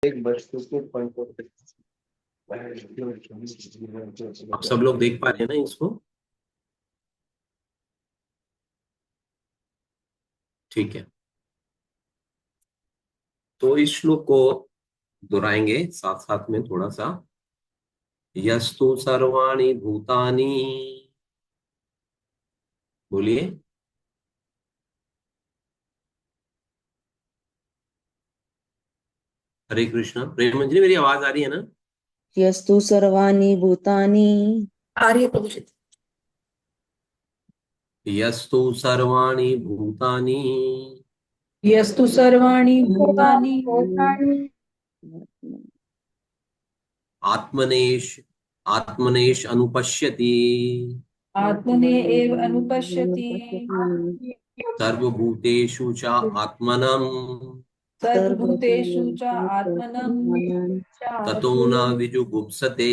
एक वस्तु के पंच आप सब लोग देख पा रहे हैं ना इसको? ठीक है, तो इस श्लोक को दोहराएंगे साथ साथ में थोड़ा सा। यस्तु सर्वाणि भूतानि, बोलिए। हरे कृष्णा। प्रेम मंजरी, मेरी आवाज आ रही है ना? यस्तु सर्वाणि भूतानि। आ रही है प्रभु। यस्तु सर्वाणि भूतानि यस्तु सर्वाणि भूतानि आत्मनेश आत्मनेश अनुपश्यति आत्मने एव अनुपश्यति सर्वभूतेषु च आत्मनम् सर्वभूतेषु च आत्मनं ततो न विजुगुप्सते।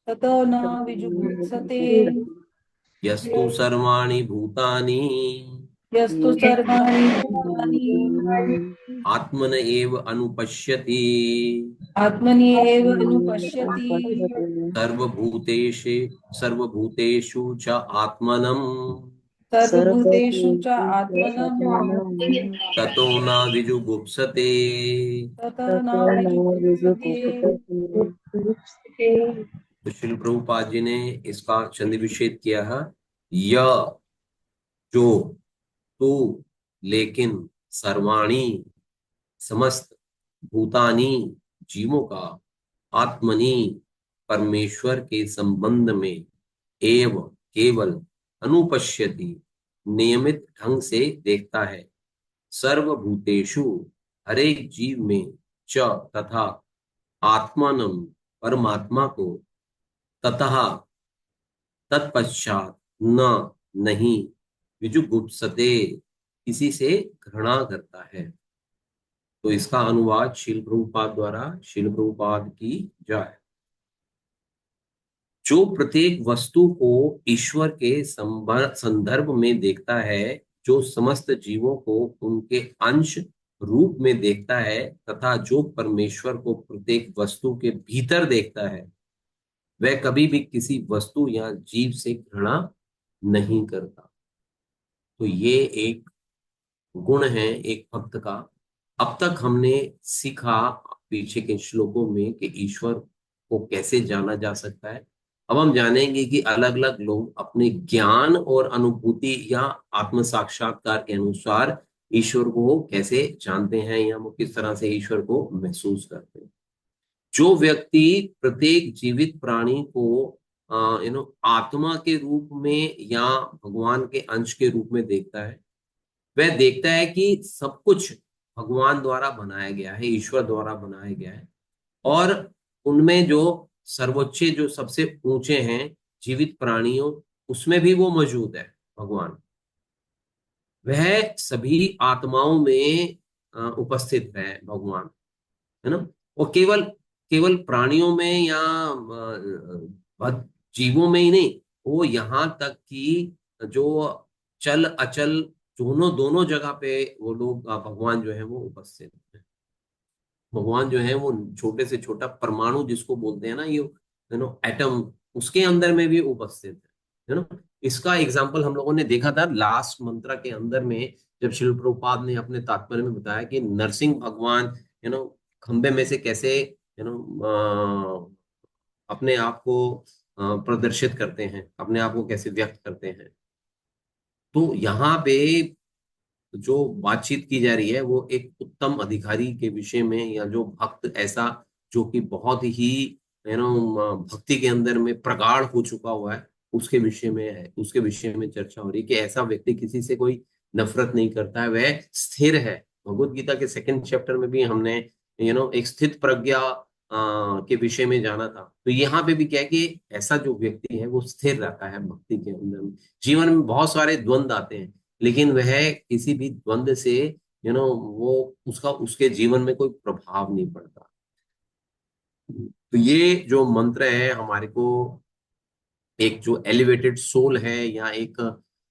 ततो न विजुगुप्सते। यस्तु सर्वाणि भूतानि यस्तु सर्वाणि भूतानि आत्मन एव अनुपश्यति आत्मनि एव अनुपश्यति सर्वभूतेषु सर्वभूतेषु च आत्मनम् सर्वभूतेषु च आत्मनं ततो न विजुगुप्सते। ततो न विजुगुप्सते। तो श्रील प्रभुपाद जी ने इसका छंद विच्छेद किया है। य, जो, तू, लेकिन, सर्वाणी, समस्त, भूतानी, जीवों का, आत्मनि, परमेश्वर के संबंध में, एव, केवल, अनुपश्यति, नियमित ढंग से देखता है, सर्वभूतेषु, हरेक जीव में, च, तथा, आत्मानम, परमात्मा को, ततः, तत्पश्चात, न, नहीं, विजुगुप्सते, किसी से घृणा करता है। तो इसका अनुवाद शील प्रभुपाद द्वारा शील प्रभुपाद की जाए। जो प्रत्येक वस्तु को ईश्वर के संदर्भ में देखता है, जो समस्त जीवों को उनके अंश रूप में देखता है, तथा जो परमेश्वर को प्रत्येक वस्तु के भीतर देखता है, वह कभी भी किसी वस्तु या जीव से घृणा नहीं करता। तो ये एक गुण है एक भक्त का। अब तक हमने सीखा पीछे के श्लोकों में कि ईश्वर को कैसे जाना जा सकता है। अब हम जानेंगे कि अलग अलग लोग अपने ज्ञान और अनुभूति या आत्म साक्षात्कार के अनुसार ईश्वर को कैसे जानते हैं या वो किस तरह से ईश्वर को महसूस करते हैं। जो व्यक्ति प्रत्येक जीवित प्राणी को आत्मा के रूप में या भगवान के अंश के रूप में देखता है, वह देखता है कि सब कुछ भगवान द्वारा बनाया गया है, ईश्वर द्वारा बनाया गया है, और उनमें जो सर्वोच्च, जो सबसे ऊंचे हैं जीवित प्राणियों, उसमें भी वो मौजूद है भगवान। वह सभी आत्माओं में उपस्थित है भगवान, है ना। और केवल केवल प्राणियों में या जीवों में ही नहीं, वो यहाँ तक कि जो चल अचल दोनों दोनों जगह पे वो लोग भगवान जो है वो उपस्थित है। भगवान जो है वो छोटे से छोटा परमाणु जिसको बोलते हैं ना, ये एटम, उसके अंदर में भी उपस्थित है ना। इसका एग्जाम्पल हम लोगों ने देखा था लास्ट मंत्र के अंदर में, जब श्रील प्रभुपाद ने अपने तात्पर्य में बताया कि नरसिंह भगवान खंबे में से कैसे अपने आप को प्रदर्शित करते हैं, अपने आप को कैसे व्यक्त करते हैं। तो यहाँ पे जो बातचीत की जा रही है वो एक उत्तम अधिकारी के विषय में, या जो भक्त ऐसा जो कि बहुत ही भक्ति के अंदर में प्रगाढ़ हो चुका हुआ है, उसके विषय में है, उसके विषय में चर्चा हो रही है कि ऐसा व्यक्ति किसी से कोई नफरत नहीं करता है, वह स्थिर है। भगवत गीता के सेकंड चैप्टर में भी हमने एक स्थित प्रज्ञा के विषय में जाना था। तो यहाँ पे भी क्या है कि ऐसा जो व्यक्ति है वो स्थिर रहता है भक्ति के अंदर में। जीवन में बहुत सारे द्वंद आते हैं, लेकिन वह किसी भी द्वंद से वो उसका उसके जीवन में कोई प्रभाव नहीं पड़ता। तो ये जो मंत्र है हमारे को एक जो एलिवेटेड सोल है, या एक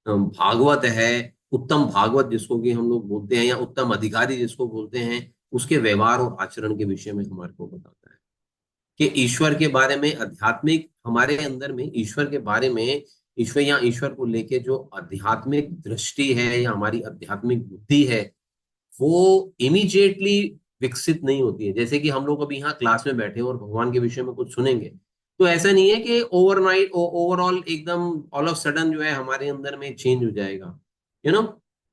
भागवत है, उत्तम भागवत जिसको कि हम लोग बोलते हैं, या उत्तम अधिकारी जिसको बोलते हैं, उसके व्यवहार और आचरण के विषय में हमारे को बताता है कि ईश्वर के बारे में, आध्यात्मिक हमारे अंदर में ईश्वर के बारे में, ईश्वर या ईश्वर को लेके जो आध्यात्मिक दृष्टि है या हमारी आध्यात्मिक बुद्धि है, वो इमीडिएटली विकसित नहीं होती है। जैसे कि हम लोग अभी यहाँ क्लास में बैठे हैं और भगवान के विषय में कुछ सुनेंगे, तो ऐसा नहीं है कि ओवरनाइट ओवरऑल एकदम ऑल ऑफ सडन जो है हमारे अंदर में चेंज हो जाएगा, यू नो।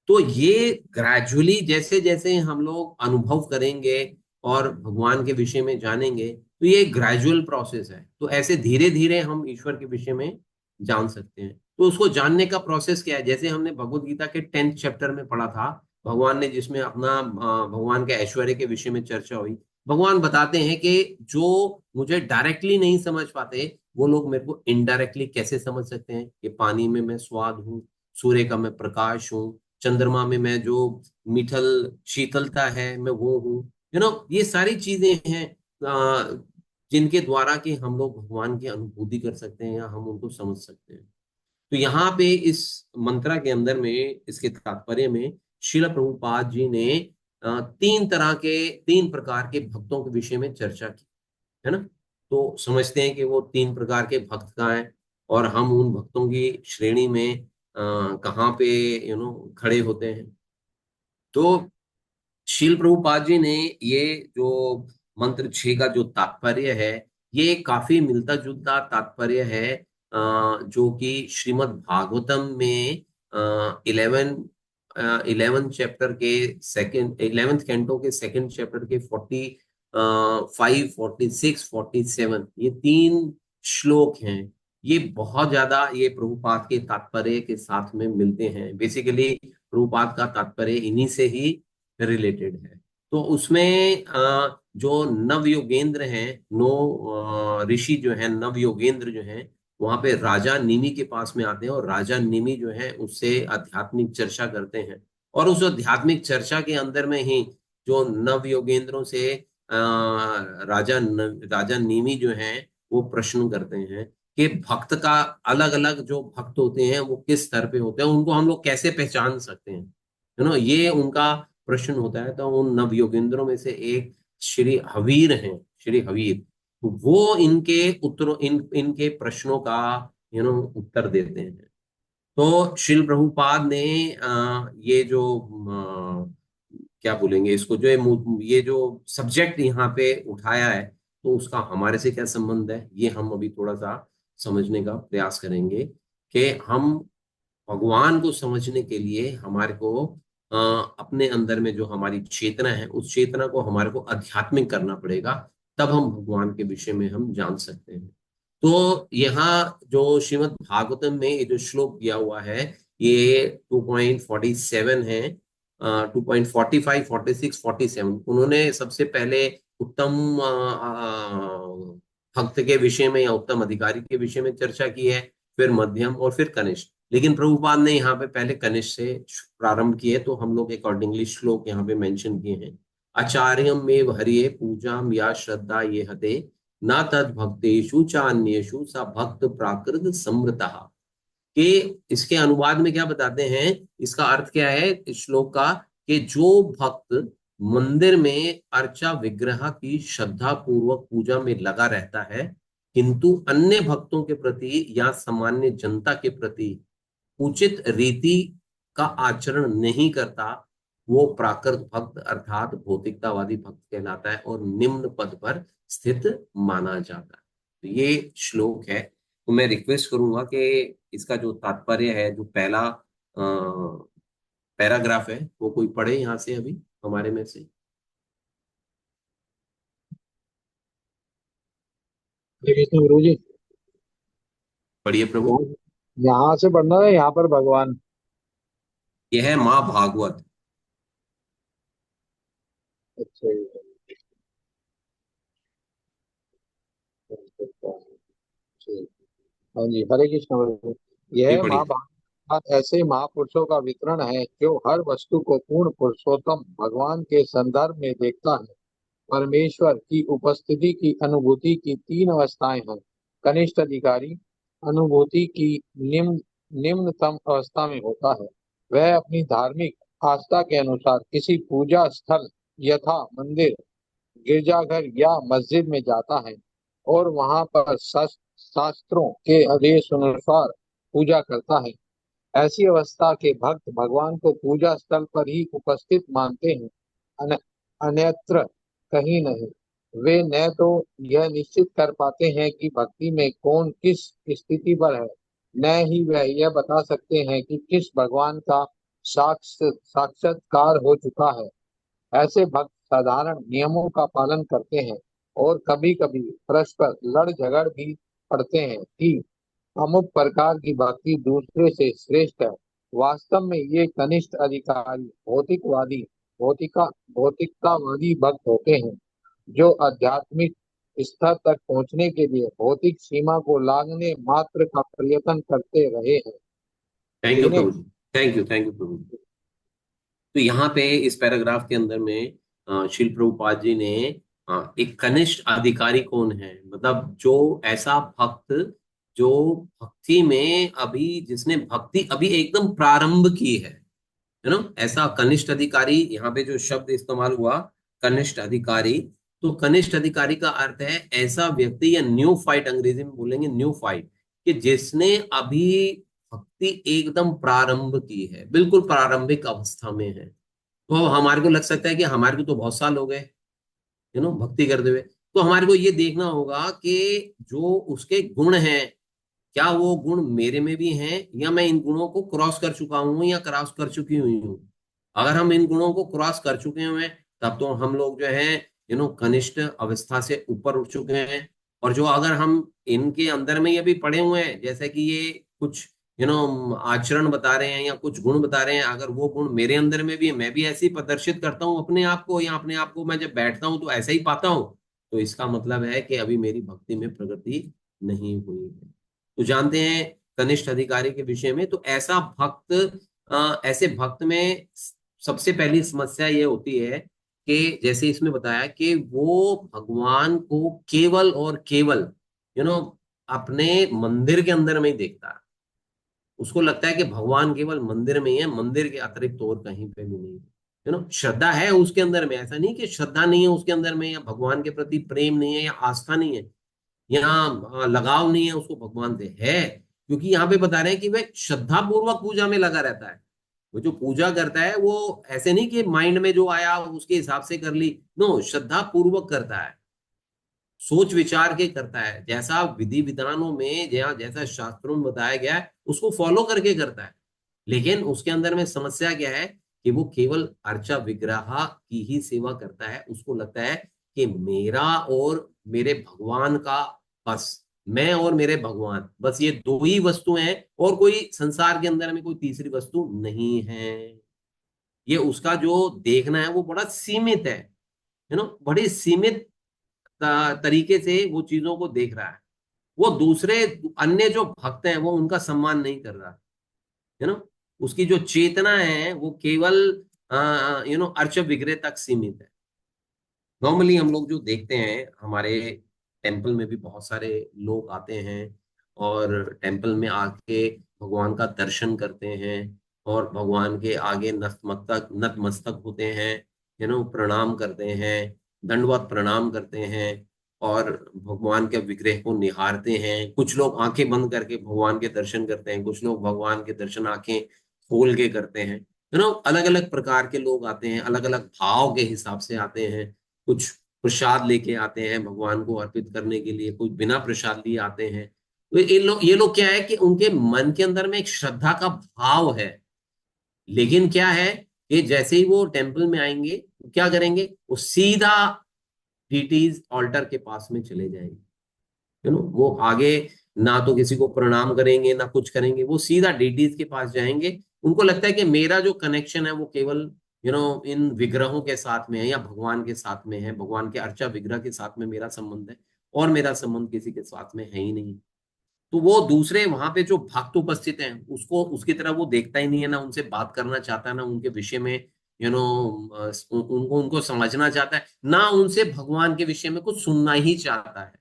तो ये ग्रेजुअली जैसे जैसे हम लोग अनुभव करेंगे और भगवान के विषय में जानेंगे, तो ये ग्रेजुअल प्रोसेस है। तो ऐसे धीरे धीरे हम ईश्वर के विषय में जान सकते हैं। तो उसको जानने का प्रोसेस क्या है, जैसे हमने भगवत गीता के 10th चैप्टर में पढ़ा था, भगवान ने जिसमें अपना भगवान के ऐश्वर्य के विषय में चर्चा हुई। भगवान बताते हैं कि जो मुझे डायरेक्टली नहीं समझ पाते, वो लोग मेरे को इनडायरेक्टली कैसे समझ सकते हैं कि पानी में मैं स्वाद हूँ, सूर्य का मैं प्रकाश हूँ, चंद्रमा में मैं जो मीठल शीतलता है मैं वो हूँ, ये सारी चीजें हैं जिनके द्वारा कि हम लोग भगवान की अनुभूति कर सकते हैं या हम उनको समझ सकते हैं। तो यहाँ पे इस मंत्रा के अंदर में, इसके तात्पर्य में श्रील प्रभुपाद जी ने तीन प्रकार के भक्तों के विषय में चर्चा की, है ना। तो समझते हैं कि वो तीन प्रकार के भक्त कहाँ हैं और हम उन भक्तों की श्रेणी में कहाँ पे खड़े होते हैं। तो शील प्रभुपाद जी ने ये जो मंत्र 6 का जो तात्पर्य है, ये काफी मिलता जुलता तात्पर्य है जो कि श्रीमद् भागवतम में 11th चैप्टर के सेकंड 11th कैंटो के सेकंड चैप्टर के 45, 46, 47, ये तीन श्लोक हैं। ये बहुत ज्यादा ये प्रभुपाद के तात्पर्य के साथ में मिलते हैं। बेसिकली प्रभुपाद का तात्पर्य इन्हीं से ही रिलेटेड है। तो उसमें जो नव योगेंद्र हैं, ऋषि जो हैं, नव योगेंद्र जो हैं, वहां पे राजा निमि के पास में आते हैं और राजा निमि जो है उससे आध्यात्मिक चर्चा करते हैं। और उस आध्यात्मिक चर्चा के अंदर में ही जो नव योगेंद्रों से राजा निमि जो हैं वो प्रश्न करते हैं कि भक्त का, अलग अलग जो भक्त होते हैं वो किस स्तर पे होते हैं, उनको हम लोग कैसे पहचान सकते हैं, ये उनका प्रश्न होता है। तो उन नव योगेंद्रों में से एक श्री हवीर हैं, श्री हवीर। तो वो इनके प्रश्नों का उत्तर देते हैं। तो श्रील प्रभुपाद ने ये जो क्या बोलेंगे इसको, जो ये जो सब्जेक्ट यहाँ पे उठाया है, तो उसका हमारे से क्या संबंध है, ये हम अभी थोड़ा सा समझने का प्रयास करेंगे कि हम भगवान को समझने के लिए हमारे को अपने अंदर में जो हमारी चेतना है, उस चेतना को हमारे को आध्यात्मिक करना पड़ेगा, तब हम भगवान के विषय में हम जान सकते हैं। तो यहाँ जो श्रीमद् भागवतम में ये जो श्लोक दिया हुआ है, ये 2.47 है, 2.45, 46, 47। उन्होंने सबसे पहले उत्तम भक्त के विषय में या उत्तम अधिकारी के विषय में चर्चा की है, फिर मध्यम और फिर कनिष्ठ। लेकिन प्रभुपाद ने यहाँ पे पहले कनिष्ठ से प्रारंभ किए, तो हम लोग अकॉर्डिंगली श्लोक यहाँ पे मेंशन किए हैं। आचार्यम में हरिये पूजा या श्रद्धा ये हते न तद भक्तेषु चान्येषु सा भक्त प्राकृत समृता। कि इसके अनुवाद में क्या बताते हैं, इसका अर्थ क्या है इस श्लोक का, कि जो भक्त मंदिर में अर्चा विग्रह की श्रद्धा पूर्वक पूजा में लगा रहता है, किंतु अन्य भक्तों के प्रति या सामान्य जनता के प्रति उचित रीति का आचरण नहीं करता, वो प्राकृत भक्त अर्थात भौतिकतावादी भक्त कहलाता है और निम्न पद पर स्थित माना जाता है। तो ये श्लोक है। तो मैं रिक्वेस्ट करूंगा कि इसका जो तात्पर्य है, जो पहला पैराग्राफ है, वो कोई पढ़े यहाँ से अभी हमारे में से। हरे कृष्ण गुरु जी। पढ़िए प्रभु। यहाँ से पढ़ना है, यहाँ पर भगवान। यह है माँ भागवत। अच्छा हाँ जी, हरे कृष्ण गुरु जी। ये यह पढ़िए। महाभारत ऐसे महापुरुषों का वितरण है जो हर वस्तु को पूर्ण पुरुषोत्तम भगवान के संदर्भ में देखता है। परमेश्वर की उपस्थिति की अनुभूति की तीन अवस्थाएं हैं। कनिष्ठ अधिकारी अनुभूति की निम्नतम अवस्था में होता है। वह अपनी धार्मिक आस्था के अनुसार किसी पूजा स्थल यथा मंदिर, गिरजाघर या मस्जिद में जाता है और वहां पर शास्त्रों के आदेश अनुसार पूजा करता है, ऐसी अवस्था के भक्त भगवान को पूजा स्थल पर ही उपस्थित मानते हैं, अन, अन्यत्र कहीं नहीं। वे न तो यह निश्चित कर पाते हैं कि भक्ति में कौन किस स्थिति पर है, न ही वह यह बता सकते हैं कि किस भगवान का साक्षात्कार हो चुका है। ऐसे भक्त साधारण नियमों का पालन करते हैं और कभी कभी परस्पर लड़ झगड़ भी पड़ते हैं कि अमुक प्रकार की भक्ति दूसरे से श्रेष्ठ है। वास्तव में ये कनिष्ठ अधिकारी भौतिका भौतिकतावादी भक्त होते हैं, जो आध्यात्मिक स्तर तक पहुंचने के लिए भौतिक सीमा को लांघने मात्र का प्रयत्न करते रहे हैं। थैंक यू जिन्हें प्रभु जी। थैंक यू प्रभु जी। तो यहाँ पे इस पैराग्राफ के अंदर में श्रील प्रभुपाद जी ने एक कनिष्ठ अधिकारी कौन है, मतलब जो ऐसा भक्त जो भक्ति में अभी जिसने भक्ति अभी एकदम प्रारंभ की है ना, ऐसा कनिष्ठ अधिकारी। यहाँ पे जो शब्द इस्तेमाल हुआ कनिष्ठ अधिकारी, तो कनिष्ठ अधिकारी का अर्थ है ऐसा व्यक्ति, या न्यू फाइट अंग्रेजी में बोलेंगे न्यू फाइट, कि जिसने अभी भक्ति एकदम प्रारंभ की है, बिल्कुल प्रारंभिक अवस्था में है। तो हमारे को लग सकता है कि हमारे को तो बहुत साल हो गए भक्ति करते हुए, तो हमारे को ये देखना होगा कि जो उसके गुण हैं, क्या वो गुण मेरे में भी हैं, या मैं इन गुणों को क्रॉस कर चुका हूं या क्रॉस कर चुकी हुई हूँ। अगर हम इन गुणों को क्रॉस कर चुके हैं तब तो हम लोग जो है कनिष्ठ अवस्था से ऊपर उठ चुके हैं। और जो अगर हम इनके अंदर में ये भी पड़े हुए हैं, जैसे कि ये कुछ आचरण बता रहे हैं या कुछ गुण बता रहे हैं, अगर वो गुण मेरे अंदर में भी है, मैं भी ऐसे ही प्रदर्शित करता हूँ अपने आप को, या अपने आप को मैं जब बैठता हूँ तो ऐसा ही पाता हूँ, तो इसका मतलब है कि अभी मेरी भक्ति में प्रगति नहीं हुई है। तो जानते हैं कनिष्ठ अधिकारी के विषय में। तो ऐसा भक्त ऐसे भक्त में सबसे पहली समस्या ये होती है कि जैसे इसमें बताया कि वो भगवान को केवल और केवल अपने मंदिर के अंदर में ही देखता है। उसको लगता है कि भगवान केवल मंदिर में ही है, मंदिर के अतिरिक्त और कहीं पे भी नहीं है। श्रद्धा है उसके अंदर में, ऐसा नहीं कि श्रद्धा नहीं है उसके अंदर में, या भगवान के प्रति प्रेम नहीं है, या आस्था नहीं है, यहाँ लगाव नहीं है उसको भगवान से, है। क्योंकि यहाँ पे बता रहे हैं कि वह श्रद्धा पूर्वक पूजा में लगा रहता है। वो जो पूजा करता है वो ऐसे नहीं कि माइंड में जो आया उसके हिसाब से कर ली, नो, श्रद्धा पूर्वक करता है, सोच विचार के करता है, जैसा विधि विधानों में जैसा शास्त्रों में बताया गया है उसको फॉलो करके करता है। लेकिन उसके अंदर में समस्या क्या है कि वो केवल अर्चा विग्रह की ही सेवा करता है। उसको लगता है कि मेरा और मेरे भगवान का, बस मैं और मेरे भगवान, बस ये दो ही वस्तु हैं, और कोई संसार के अंदर में कोई तीसरी वस्तु नहीं है। ये उसका जो देखना है वो बड़ा सीमित है, बड़ी सीमित तरीके से वो चीजों को देख रहा है। वो दूसरे अन्य जो भक्त हैं वो उनका सम्मान नहीं कर रहा है ना। उसकी जो चेतना है वो केवल अर्च विग्रह तक सीमित है। नॉर्मली हम लोग जो देखते हैं हमारे टेम्पल में भी बहुत सारे लोग आते हैं और टेम्पल में आके भगवान का दर्शन करते हैं और भगवान के आगे नतमस्तक होते हैं, प्रणाम करते हैं, दंडवत प्रणाम करते हैं और भगवान के विग्रह को निहारते हैं। कुछ लोग आंखें बंद करके भगवान के दर्शन करते हैं, कुछ लोग भगवान के दर्शन आंखें खोल के करते हैं। अलग अलग प्रकार के लोग आते हैं, अलग अलग भाव के हिसाब से आते हैं। कुछ प्रसाद लेके आते हैं भगवान को अर्पित करने के लिए, कुछ बिना प्रसाद लिए आते हैं। तो ये लोग क्या है कि उनके मन के अंदर में एक श्रद्धा का भाव है। लेकिन क्या है कि जैसे ही वो टेम्पल में आएंगे क्या करेंगे, वो सीधा डीटीज ऑल्टर के पास में चले जाएंगे। वो आगे ना तो किसी को प्रणाम करेंगे ना कुछ करेंगे, वो सीधा डीटीज के पास जाएंगे। उनको लगता है कि मेरा जो कनेक्शन है वो केवल इन विग्रहों के साथ में है या भगवान के साथ में है, भगवान के अर्चा विग्रह के साथ में मेरा संबंध है, और मेरा संबंध किसी के साथ में है ही नहीं। तो वो दूसरे वहां पे जो भक्त उपस्थित हैं उसको उसकी तरह वो देखता ही नहीं है, ना उनसे बात करना चाहता है, ना उनके विषय में उनको समझना चाहता है, ना उनसे भगवान के विषय में कुछ सुनना ही चाहता है।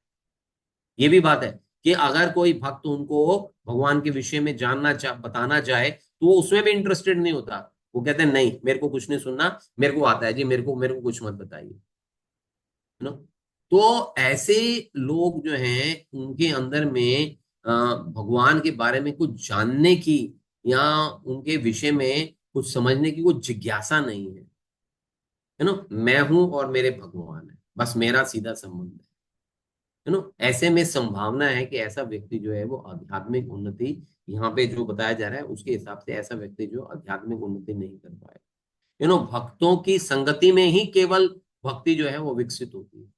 ये भी बात है कि अगर कोई भक्त उनको भगवान के विषय में बताना चाहे तो वो उसमें भी इंटरेस्टेड नहीं होता। वो कहते हैं नहीं, मेरे को कुछ नहीं सुनना, मेरे को आता है जी, मेरे को कुछ मत बताइए, है ना। तो ऐसे लोग जो हैं उनके अंदर में भगवान के बारे में कुछ जानने की या उनके विषय में कुछ समझने की कोई जिज्ञासा नहीं है ना। मैं हूं और मेरे भगवान है, बस मेरा सीधा संबंध है ना। ऐसे में संभावना है कि ऐसा व्यक्ति जो है वो आध्यात्मिक उन्नति, यहाँ पे जो बताया जा रहा है उसके हिसाब से ऐसा व्यक्ति जो आध्यात्मिक उन्नति नहीं कर पाए, भक्तों की संगति में ही केवल भक्ति जो है वो विकसित होती है।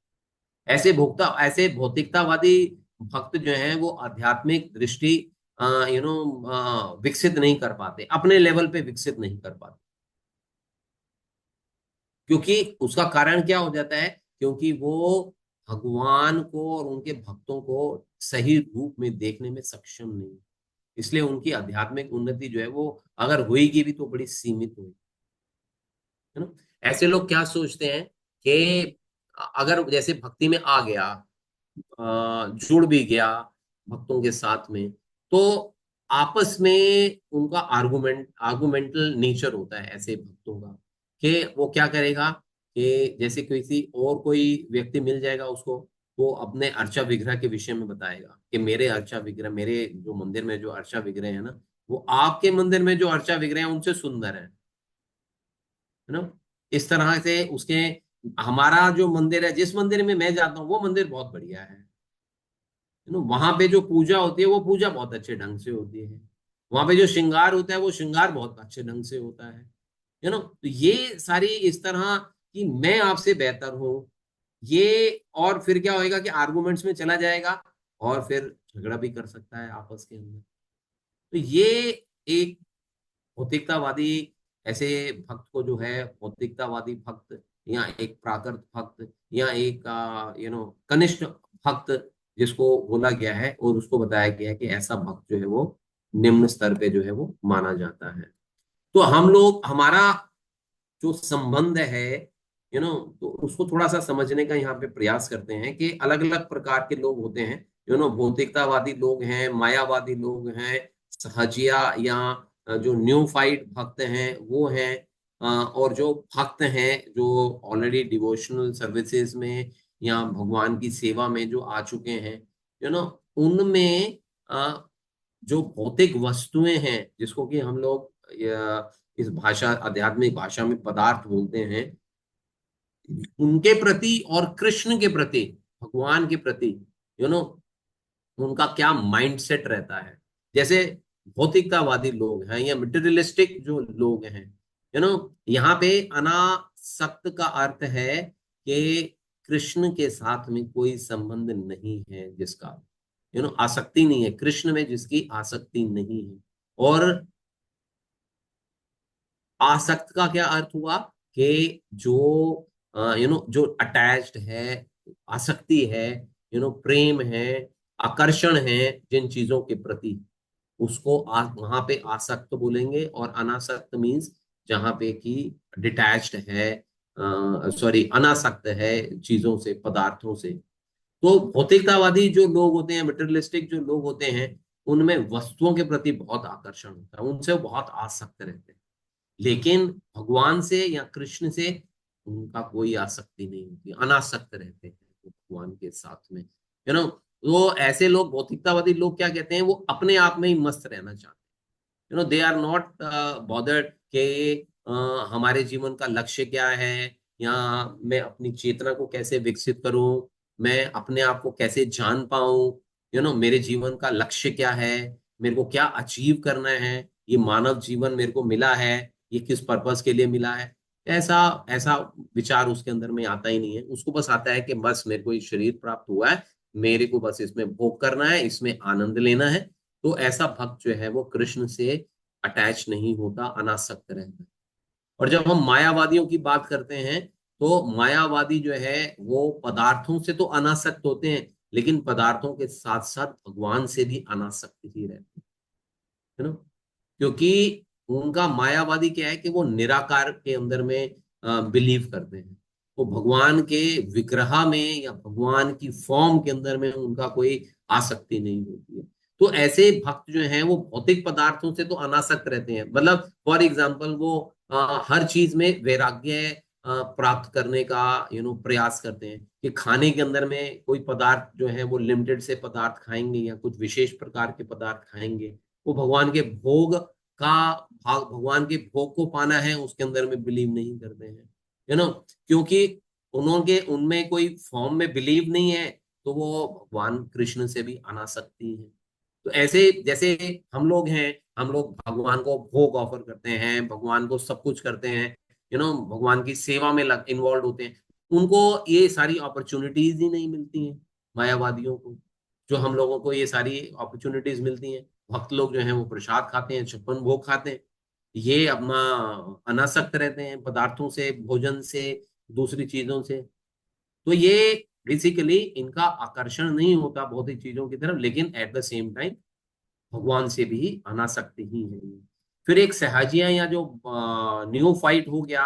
ऐसे भौतिकतावादी भक्त जो हैं वो आध्यात्मिक दृष्टि विकसित नहीं कर पाते, अपने लेवल पे विकसित नहीं कर पाते। क्योंकि उसका कारण क्या हो जाता है, क्योंकि वो भगवान को और उनके भक्तों को सही रूप में देखने में सक्षम नहीं, इसलिए उनकी आध्यात्मिक उन्नति जो है वो अगर होगी भी तो बड़ी सीमित होगी, है ना। ऐसे लोग क्या सोचते हैं कि अगर जैसे भक्ति में आ गया, जुड़ भी गया भक्तों के साथ में, तो आपस में उनका आर्गुमेंटल नेचर होता है ऐसे भक्तों का, कि वो क्या करेगा कि जैसे किसी और कोई व्यक्ति मिल जाएगा उसको, वो अपने अर्चा विग्रह के विषय में बताएगा कि मेरे अर्चा विग्रह, मेरे जो मंदिर में जो अर्चा विग्रह है ना, वो आपके मंदिर में जो अर्चा विग्रह है उनसे सुंदर है ना। इस तरह से उसके, हमारा जो मंदिर है, जिस मंदिर में मैं जाता हूँ वो मंदिर बहुत बढ़िया है ना। वहां पे जो पूजा होती है वो पूजा बहुत अच्छे ढंग से होती है, वहां पे जो श्रृंगार होता है वो श्रृंगार बहुत अच्छे ढंग से होता है ना। तो ये सारी इस तरह कि मैं आपसे बेहतर हूं, ये, और फिर क्या होएगा कि आर्गुमेंट्स में चला जाएगा और फिर झगड़ा भी कर सकता है आपस के अंदर। तो ये एक भौतिकतावादी, ऐसे भक्त को जो है भौतिकतावादी भक्त या एक प्राकृत भक्त या एक कनिष्ठ भक्त जिसको बोला गया है और उसको बताया गया है कि ऐसा भक्त जो है वो निम्न स्तर पे जो है वो माना जाता है। तो हम लोग, हमारा जो संबंध है तो उसको थोड़ा सा समझने का यहाँ पे प्रयास करते हैं कि अलग अलग प्रकार के लोग होते हैं, भौतिकतावादी लोग हैं, मायावादी लोग हैं, सहजिया या जो न्यूफाइड भक्त हैं वो हैं, और जो भक्त हैं जो ऑलरेडी डिवोशनल सर्विसेज में या भगवान की सेवा में जो आ चुके हैं, उनमें जो भौतिक वस्तुएं हैं जिसको कि हम लोग इस भाषा, आध्यात्मिक भाषा में पदार्थ बोलते हैं, उनके प्रति और कृष्ण के प्रति, भगवान के प्रति उनका क्या माइंडसेट रहता है। जैसे भौतिकतावादी लोग हैं या मटेरियलिस्टिक जो लोग हैं, यहाँ पे अनासक्त का अर्थ है कि कृष्ण के साथ में कोई संबंध नहीं है, जिसका आसक्ति नहीं है, कृष्ण में जिसकी आसक्ति नहीं है। और आसक्त का क्या अर्थ हुआ कि जो जो अटैच्ड है, आसक्ति है, प्रेम है, आकर्षण है जिन चीजों के प्रति, उसको वहां पे आसक्त बोलेंगे। और अनासक्त मीन्स जहां पे कि डिटैच्ड है, सॉरी अनासक्त है चीजों से, पदार्थों से। तो भौतिकतावादी जो लोग होते हैं, मटेरियलिस्टिक जो लोग होते हैं, उनमें वस्तुओं के प्रति बहुत आकर्षण होता है, उनसे वो बहुत आसक्त रहते हैं। लेकिन भगवान से या कृष्ण से उनका कोई आसक्ति नहीं होती, अनासक्त रहते हैं वो भगवान के साथ में, तो ऐसे लोग, भौतिकतावादी लोग क्या कहते हैं, वो अपने आप में ही मस्त रहना चाहते हैं। दे आर नॉट बॉदर्ड कि हमारे जीवन का लक्ष्य क्या है, या मैं अपनी चेतना को कैसे विकसित करूं, मैं अपने आप को कैसे जान पाऊं, मेरे जीवन का लक्ष्य क्या है, मेरे को क्या अचीव करना है, ये मानव जीवन मेरे को मिला है, ये किस पर्पस के लिए मिला है। ऐसा ऐसा विचार उसके अंदर में आता ही नहीं है। उसको बस आता है कि बस मेरे को ये शरीर प्राप्त हुआ है, मेरे को बस इसमें भोग करना है, इसमें आनंद लेना है। तो ऐसा भक्त जो है वो कृष्ण से अटैच नहीं होता, अनासक्त रहता है। और जब हम मायावादियों की बात करते हैं, तो मायावादी जो है वो पदार्थों से तो अनासक्त होते हैं, लेकिन पदार्थों के साथ साथ भगवान से भी अनासक्त ही रहते हैं, है ना। क्योंकि उनका मायावादी क्या है कि वो निराकार के अंदर में बिलीव करते हैं, वो भगवान के विग्रह में या भगवान की फॉर्म के अंदर में उनका कोई आसक्ति नहीं होती है। तो ऐसे भक्त जो हैं वो भौतिक पदार्थों से तो अनासक्त रहते हैं। मतलब फॉर एग्जाम्पल वो हर चीज में वैराग्य प्राप्त करने का प्रयास करते हैं कि खाने के अंदर में कोई पदार्थ जो है वो लिमिटेड से पदार्थ खाएंगे या कुछ विशेष प्रकार के पदार्थ खाएंगे। वो भगवान के भोग का भगवान के भोग को पाना है उसके अंदर में बिलीव नहीं करते हैं, क्योंकि उन्होंने उनमें कोई फॉर्म में बिलीव नहीं है, तो वो भगवान कृष्ण से भी अनासक्ति है। तो ऐसे जैसे हम लोग हैं, हम लोग भगवान को भोग ऑफर करते हैं, भगवान को सब कुछ करते हैं, भगवान की सेवा में इन्वॉल्व होते हैं, उनको ये सारी अपॉर्चुनिटीज ही नहीं मिलती हैं मायावादियों को, जो हम लोगों को ये सारी अपॉर्चुनिटीज मिलती हैं। भक्त लोग जो हैं वो प्रसाद खाते हैं, 56 भोग खाते हैं, ये अपना अनासक्त रहते हैं पदार्थों से, भोजन से, दूसरी चीजों से। तो ये बेसिकली इनका आकर्षण नहीं होता भौतिक चीजों की तरफ, लेकिन एट द सेम टाइम भगवान से भी अनासक्त ही है। फिर एक सहजिया या जो न्यू फाइट हो गया,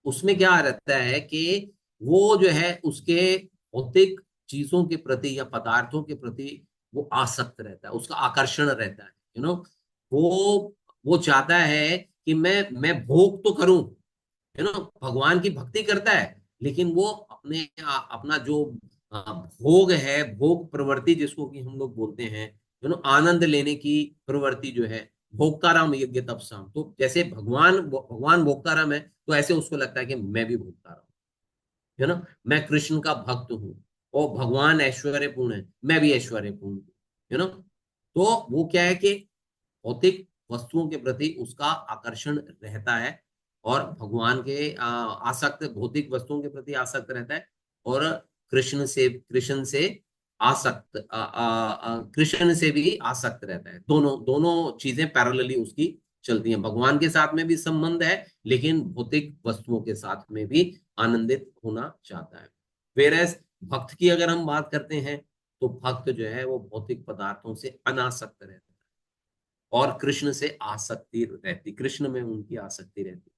उसमें क्या रहता है कि वो जो है उसके भौतिक चीजों के प्रति या पदार्थों के प्रति वो आसक्त रहता है, उसका आकर्षण रहता है। वो चाहता है कि मैं भोग तो करूं, भगवान की भक्ति करता है, लेकिन वो अपना जो भोग है, भोग प्रवृत्ति जिसको कि हम लोग बोलते हैं, आनंद लेने की प्रवृत्ति जो है, भोक्ताराम यज्ञ तपसाम। तो जैसे भगवान भोक्ताराम है, तो ऐसे उसको लगता है कि मैं भी भोक्ताराम, मैं कृष्ण का भक्त हूँ, और भगवान ऐश्वर्यपूर्ण है, मैं भी ऐश्वर्यपूर्ण हूँ, तो वो क्या है कि भौतिक वस्तुओं के प्रति उसका आकर्षण रहता है, और भगवान के आसक्त, भौतिक वस्तुओं के प्रति आसक्त रहता है, और कृष्ण से आसक्त कृष्ण से भी आसक्त रहता है। दोनों दोनों चीजें पैरेलली उसकी चलती हैं। भगवान के साथ में भी संबंध है, लेकिन भौतिक वस्तुओं के साथ में भी आनंदित होना चाहता है। वेरएस भक्त की अगर हम बात करते हैं, तो भक्त जो है वो भौतिक पदार्थों से अनासक्त रहता है, और कृष्ण से आसक्ति रहती, कृष्ण में उनकी आसक्ति रहती।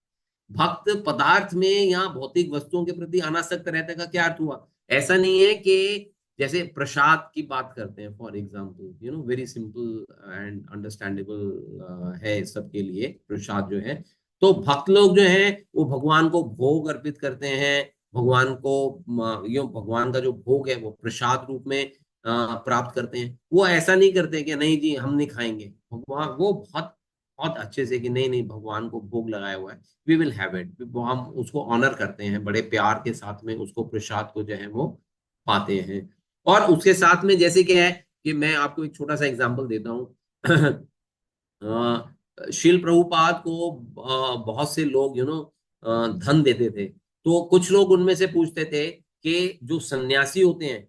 भक्त पदार्थ में या भौतिक वस्तुओं के प्रति अनासक्त रहने का क्या अर्थ हुआ? ऐसा नहीं है कि जैसे प्रसाद की बात करते हैं, for example, very simple and understandable है सबके लिए प्रसाद जो है। तो भक्त लोग जो हैं वो भगवान को भोग अर्पित करते हैं, भगवान को भगवान का जो भोग है वो प्रसाद रूप में प्राप्त करते हैं। वो ऐसा नहीं करते कि नहीं जी हम नहीं खाएंगे, भगवान वो बहुत बहुत अच्छे से कि नहीं नहीं भगवान को भोग लगाया हुआ है, वी विल हैव इट, हम उसको ऑनर करते हैं, बड़े प्यार के साथ में उसको प्रसाद को जो है वो पाते हैं। और उसके साथ में जैसे कि है कि मैं आपको एक छोटा सा एग्जांपल देता हूँ शील प्रभुपाद को बहुत से लोग धन देते थे, तो कुछ लोग उनमें से पूछते थे कि जो सन्यासी होते हैं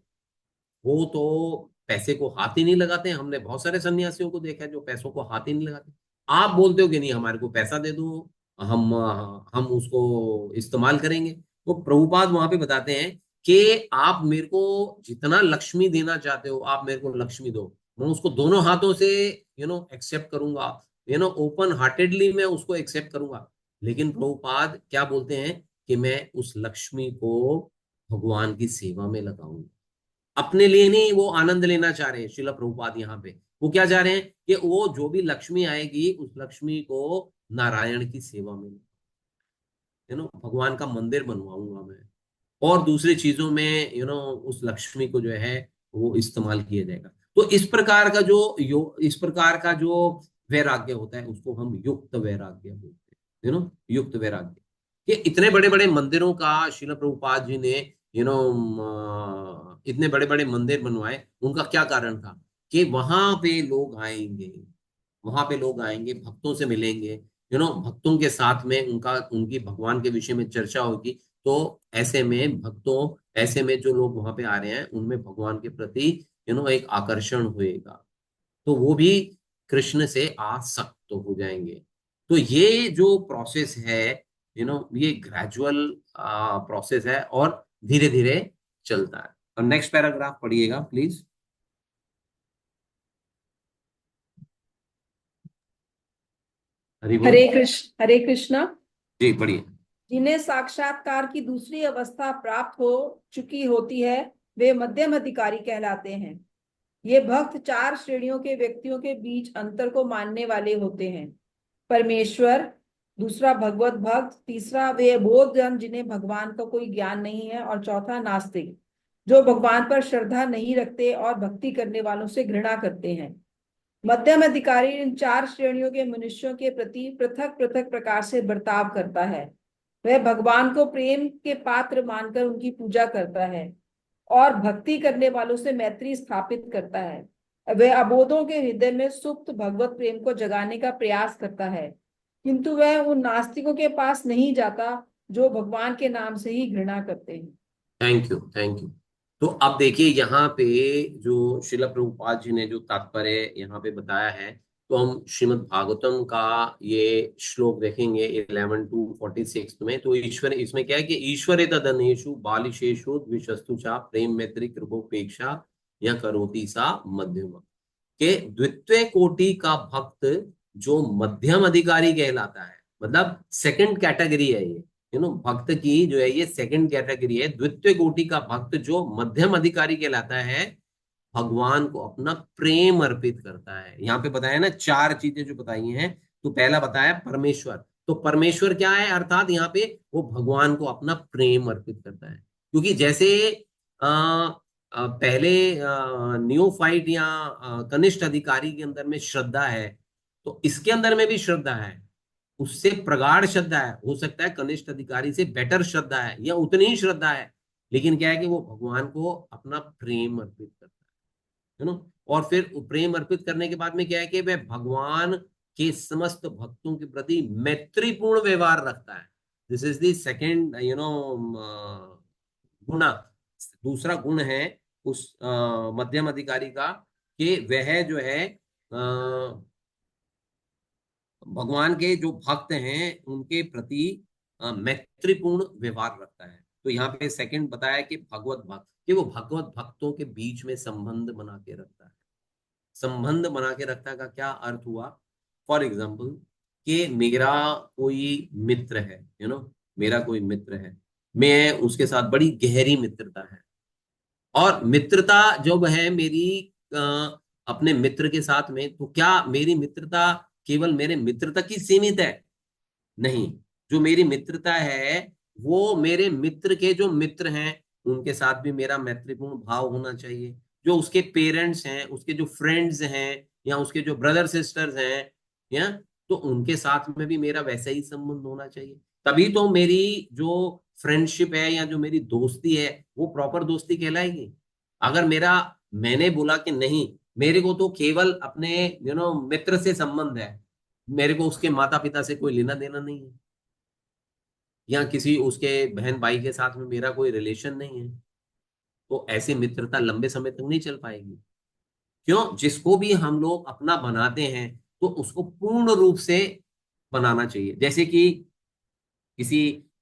वो तो पैसे को हाथ ही नहीं लगाते हैं, हमने बहुत सारे सन्यासियों को देखा है जो पैसों को हाथ ही नहीं लगाते। आप बोलते हो कि नहीं हमारे को पैसा दे दो, हम उसको इस्तेमाल करेंगे। तो प्रभुपाद वहां पे बताते हैं कि आप मेरे को जितना लक्ष्मी देना चाहते हो आप मेरे को लक्ष्मी दो, मैं उसको दोनों हाथों से एक्सेप्ट करूंगा, ओपन हार्टेडली मैं उसको एक्सेप्ट करूंगा। लेकिन प्रभुपाद क्या बोलते हैं कि मैं उस लक्ष्मी को भगवान की सेवा में लगाऊंगा, अपने लिए नहीं वो आनंद लेना चाह रहे हैं। शिला प्रभुपाद यहाँ पे वो क्या चाह रहे हैं कि वो जो भी लक्ष्मी आएगी उस लक्ष्मी को नारायण की सेवा में, भगवान का मंदिर बनवाऊंगा मैं, और दूसरी चीजों में उस लक्ष्मी को जो है वो इस्तेमाल किया जाएगा। तो इस प्रकार का जो वैराग्य होता है उसको हम युक्त वैराग्य बोलते हैं, युक्त वैराग्य। कि इतने बड़े बड़े मंदिरों का शिला प्रभुपाद जी ने इतने बड़े बड़े मंदिर बनवाए, उनका क्या कारण था कि वहां पे लोग आएंगे, वहां पे लोग आएंगे, भक्तों से मिलेंगे, भक्तों के साथ में उनकी भगवान के विषय में चर्चा होगी। तो ऐसे में जो लोग वहां पे आ रहे हैं उनमें भगवान के प्रति एक आकर्षण होएगा, तो वो भी कृष्ण से आसक्त हो जाएंगे। तो ये जो प्रोसेस है ये ग्रेजुअल प्रोसेस है और धीरे धीरे चलता है। और नेक्स्ट पैराग्राफ पढ़िएगा प्लीज। हरि बोल। हरे कृष्णा। जी पढ़िए। जिन्हें साक्षात्कार की दूसरी अवस्था प्राप्त हो चुकी होती है वे मध्यम अधिकारी कहलाते हैं। ये भक्त 4 श्रेणियों के व्यक्तियों के बीच अंतर को मानने वाले होते हैं। परमेश्वर, दूसरा भगवत भक्त, तीसरा वे बोध जन जिन्हें भगवान का कोई ज्ञान नहीं है, और चौथा नास्तिक जो भगवान पर श्रद्धा नहीं रखते और भक्ति करने वालों से घृणा करते हैं। मध्यम अधिकारी इन चार श्रेणियों के मनुष्यों के प्रति पृथक पृथक प्रकार से बर्ताव करता है। वह भगवान को प्रेम के पात्र मानकर उनकी पूजा करता है और भक्ति करने वालों से मैत्री स्थापित करता है। वह अबोधों के हृदय में सुप्त भगवत प्रेम को जगाने का प्रयास करता है, किंतु वह उन नास्तिकों के पास नहीं जाता जो भगवान के नाम से ही घृणा करते हैं। Thank you, thank you. तो अब देखिए यहाँ पे जो श्रील प्रभुपाद जी ने जो तात्पर्य यहाँ पे बताया है, तो हम श्रीमद् भागवतम का ये श्लोक देखेंगे 11 to 46 में। तो ईश्वर इसमें क्या है कि ईश्वरे तदनेषु बालिशेषु द्विषस्तु चा प्रेम मैत्री कृपोपेक्षा या करोति सा मध्यम, के द्वितीय कोटि का भक्त जो मध्यम अधिकारी कहलाता है, मतलब सेकंड कैटेगरी है ये, भक्त की जो है ये सेकंड कैटेगरी है। द्वितीय कोटि का भक्त जो मध्यम अधिकारी कहलाता है, भगवान को अपना प्रेम अर्पित करता है। यहाँ पे बताया ना चार चीजें जो बताई हैं। तो पहला बताया परमेश्वर, तो परमेश्वर क्या है, अर्थात यहाँ पे वो भगवान को अपना प्रेम अर्पित करता है। क्योंकि जैसे पहले नियोफाइट या कनिष्ठ अधिकारी के अंदर में श्रद्धा है, तो इसके अंदर में भी श्रद्धा है, उससे प्रगाढ़ श्रद्धा है, हो सकता है कनिष्ठ अधिकारी से बेटर श्रद्धा है या उतनी ही श्रद्धा है, लेकिन क्या है कि वो भगवान को अपना प्रेम अर्पित करता है ना। और फिर प्रेम अर्पित करने के बाद में क्या है कि वह भगवान के समस्त भक्तों के प्रति मैत्रीपूर्ण व्यवहार रखता है। दिस इज द सेकेंड गुण। दूसरा गुण है उस मध्यम अधिकारी का कि वह जो है भगवान के जो भक्त हैं उनके प्रति मैत्रीपूर्ण व्यवहार रखता है। तो यहाँ पे सेकंड बताया कि भगवत भक्त, कि वो भगवत भक्तों के बीच में संबंध बना के रखता है। संबंध बना के रखता का क्या अर्थ हुआ? फॉर एग्जाम्पल कि मेरा कोई मित्र है, मेरा कोई मित्र है, मैं उसके साथ बड़ी गहरी मित्रता है, और मित्रता जब है मेरी अपने मित्र के साथ में, तो क्या मेरी मित्रता केवल मेरे मित्र तक ही सीमित है? नहीं, जो मेरी मित्रता है वो मेरे मित्र के जो मित्र हैं उनके साथ भी मेरा मैत्रीपूर्ण भाव होना चाहिए। जो उसके पेरेंट्स हैं, उसके जो फ्रेंड्स हैं, या उसके जो ब्रदर सिस्टर्स हैं, या तो उनके साथ में भी मेरा वैसा ही संबंध होना चाहिए। तभी तो मेरी जो फ्रेंडशिप है या जो मेरी दोस्ती है वो प्रॉपर दोस्ती कहलाएगी। अगर मैंने बोला कि नहीं, मेरे को तो केवल अपने मित्र से संबंध है, मेरे को उसके माता पिता से कोई लेना देना नहीं है, या किसी उसके बहन भाई के साथ में मेरा कोई रिलेशन नहीं है, तो ऐसी मित्रता लंबे समय तक नहीं चल पाएगी। क्यों? जिसको भी हम लोग अपना बनाते हैं तो उसको पूर्ण रूप से बनाना चाहिए। जैसे कि किसी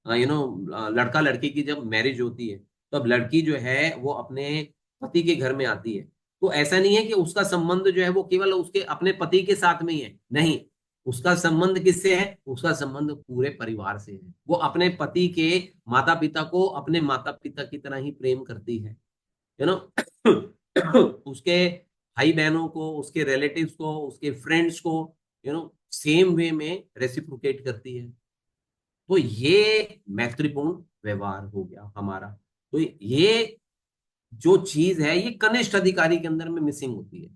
लड़का लड़की की जब मैरिज होती है, तो अब लड़की जो है वो अपने पति के घर में आती है, तो ऐसा नहीं है कि उसका संबंध जो है वो केवल उसके अपने पति के साथ में ही है, नहीं, उसका संबंध किससे है? उसका संबंध पूरे परिवार से है। वो अपने पति के माता पिता को अपने माता पिता की तरह ही प्रेम करती है, यू नो उसके भाई बहनों को, उसके रिलेटिव्स को, उसके फ्रेंड्स को सेम वे में रेसिप्रोकेट करती है। तो ये मैत्रीपूर्ण व्यवहार हो गया हमारा। तो ये जो चीज है ये कनिष्ठ अधिकारी के अंदर में मिसिंग होती है।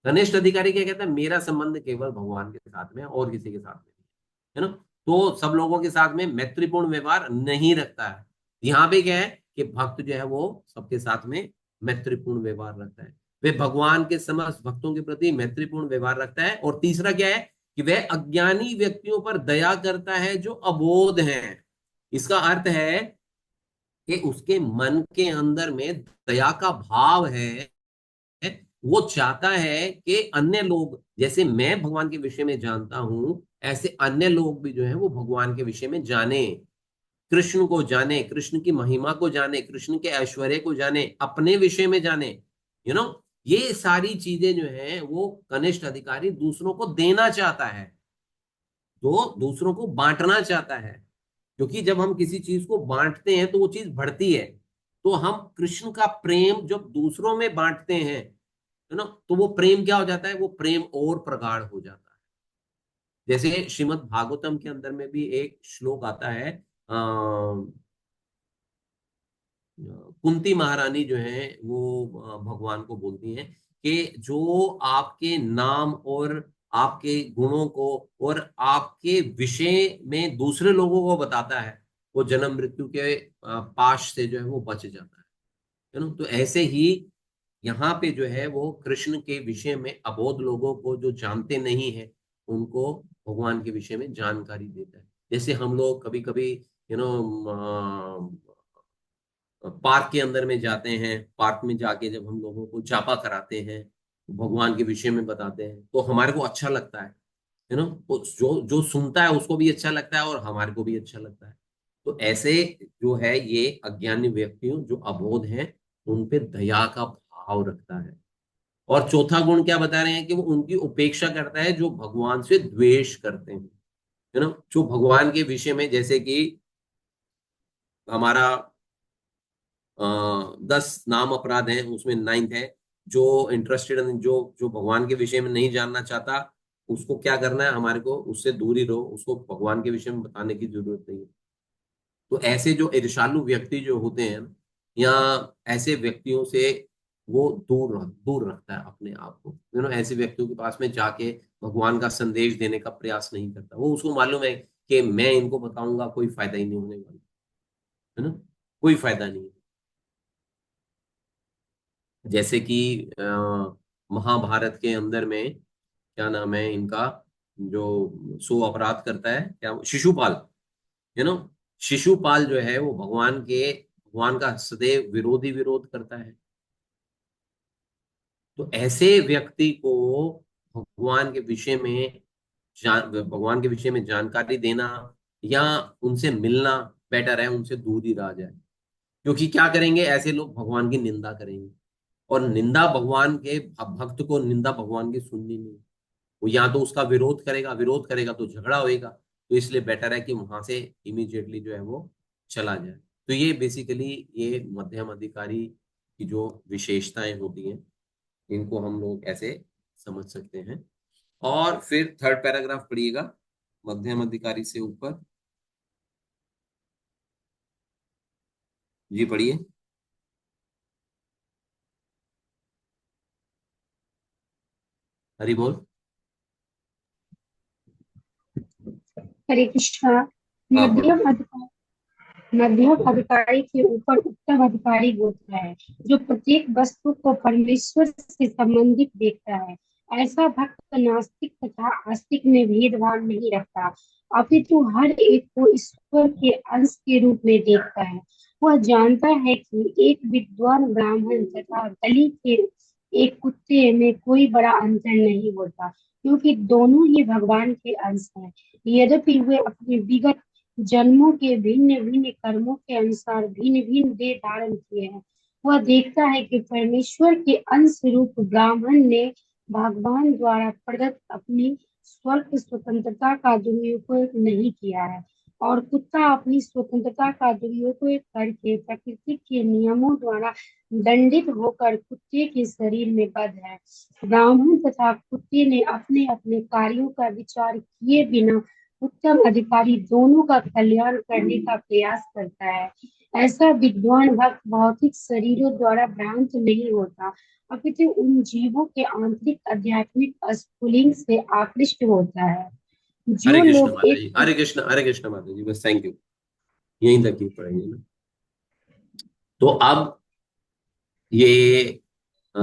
कनिष्ठ अधिकारी क्या कहता है? मेरा संबंध केवल भगवान के साथ में, और किसी के साथ में नहीं, है ना। तो सब लोगों के साथ में मैत्रीपूर्ण व्यवहार नहीं रखता है। यहाँ पे क्या है कि भक्त जो है वो सबके साथ में मैत्रीपूर्ण व्यवहार रखता है, वे भगवान के समस्त भक्तों के प्रति मैत्रीपूर्ण व्यवहार रखता है। और तीसरा क्या है कि वह अज्ञानी व्यक्तियों पर दया करता है जो अबोध हैं। इसका अर्थ है कि उसके मन के अंदर में दया का भाव है। वो चाहता है कि अन्य लोग, जैसे मैं भगवान के विषय में जानता हूं, ऐसे अन्य लोग भी जो है वो भगवान के विषय में जाने, कृष्ण को जाने, कृष्ण की महिमा को जाने, कृष्ण के ऐश्वर्य को जाने, अपने विषय में जाने। ये सारी चीजें जो है वो कनिष्ठ अधिकारी दूसरों को देना चाहता है, तो दूसरों को बांटना चाहता है। क्योंकि जब हम किसी चीज को बांटते हैं तो वो चीज बढ़ती है। तो हम कृष्ण का प्रेम जब दूसरों में बांटते हैं, है ना, तो वो प्रेम क्या हो जाता है? वो प्रेम और प्रगाढ़ हो जाता है। जैसे श्रीमद् भागवतम के अंदर में भी एक श्लोक आता है, कुंती महारानी जो है वो भगवान को बोलती हैं कि जो आपके नाम और आपके गुणों को और आपके विषय में दूसरे लोगों को बताता है, वो जन्म मृत्यु के पाश से जो है वो बच जाता है ना। तो ऐसे ही यहाँ पे जो है वो कृष्ण के विषय में अबोध लोगों को जो जानते नहीं है उनको भगवान के विषय में जानकारी देता है। जैसे हम लोग कभी कभी यू नो पार्क के अंदर में जाते हैं, पार्क में जाके जब हम लोगों को जापा कराते हैं, भगवान के विषय में बताते हैं, तो हमारे को अच्छा लगता है, यू नो, जो जो सुनता है उसको भी अच्छा लगता है और हमारे को भी अच्छा लगता है। तो ऐसे जो है ये अज्ञानी व्यक्तियों जो अबोध हैं उन पे दया का भाव रखता है। और चौथा गुण क्या बता रहे हैं कि वो उनकी उपेक्षा करता है जो भगवान से द्वेष करते हैं, है ना। जो भगवान के विषय में, जैसे कि हमारा 10 नाम अपराध हैं, उसमें 9th है, जो इंटरेस्टेड, जो जो भगवान के विषय में नहीं जानना चाहता उसको क्या करना है, हमारे को उससे दूर ही रहो, उसको भगवान के विषय में बताने की जरूरत नहीं है। तो ऐसे जो ईर्ष्यालु व्यक्ति जो होते हैं या ऐसे व्यक्तियों से वो दूर रखता है अपने आप को, ऐसे व्यक्तियों के पास में जाके भगवान का संदेश देने का प्रयास नहीं करता। वो उसको मालूम है कि मैं इनको बताऊंगा कोई फायदा ही नहीं होने वाला, है ना, कोई फायदा नहीं है। जैसे कि महाभारत के अंदर में क्या नाम है इनका, जो 100 अपराध करता है, क्या, शिशुपाल, यू नो, शिशुपाल जो है वो भगवान का सदैव विरोध करता है। तो ऐसे व्यक्ति को भगवान के विषय में भगवान के विषय में जानकारी देना या उनसे मिलना बेटर है, उनसे दूर ही रहा जाए। क्योंकि क्या करेंगे ऐसे लोग, भगवान की निंदा करेंगे, और निंदा भगवान के भक्त को निंदा भगवान की सुननी नहीं। वो या तो उसका विरोध करेगा तो झगड़ा होएगा। तो इसलिए बेटर है कि वहां से इमीडिएटली जो है वो चला जाए। तो ये बेसिकली ये मध्यम अधिकारी की जो विशेषताएं होती हैं इनको हम लोग ऐसे समझ सकते हैं। और फिर थर्ड पैराग्राफ पढ़िएगा मध्यम अधिकारी से ऊपर। जी पढ़िए। हरि बोल। हरे कृष्णा। हाँ पढ़ो। मध्यम अधिकारी के ऊपर उत्तम अधिकारी होता है, जो प्रत्येक वस्तु को परमेश्वर से संबंधित देखता है। ऐसा भक्त नास्तिक तथा आस्तिक में भेदभाव नहीं रखता, अपितु हर एक को ईश्वर के अंश के रूप में देखता है। वह जानता है कि एक विद्वान ब्राह्मण तथा बलि के एक कुत्ते में कोई बड़ा अंतर नहीं होता, क्योंकि दोनों ही भगवान के अंश हैं। यद्यपि वे अपने विगत जन्मों के भिन्न भिन्न कर्मों के अनुसार भिन्न भिन्न देह धारण किए हैं, वह देखता है कि परमेश्वर के अंश रूप ब्राह्मण ने भगवान द्वारा प्रदत्त अपनी स्वर्ग स्वतंत्रता का दुरुपयोग नहीं किया है, और कुत्ता अपनी स्वतंत्रता का दुरुपयोग करके प्रकृति के नियमों द्वारा दंडित होकर कुत्ते के शरीर में बद्ध है। ब्राह्मण तथा कुत्ते ने अपने अपने कार्यों का विचार किए बिना उत्तम अधिकारी दोनों का कल्याण करने का प्रयास करता है। ऐसा विद्वान भक्त भौतिक शरीरों द्वारा भ्रांत नहीं होता, अपितु उन जीवों के आंतरिक आध्यात्मिक स्फुलिंग से आकृष्ट होता है। हरे जो कृष्ण लोग माता एक जी, हरे कृष्ण माता जी, बस थैंक यू। यहीं तक ही पढ़ेंगे ना। तो अब ये अ,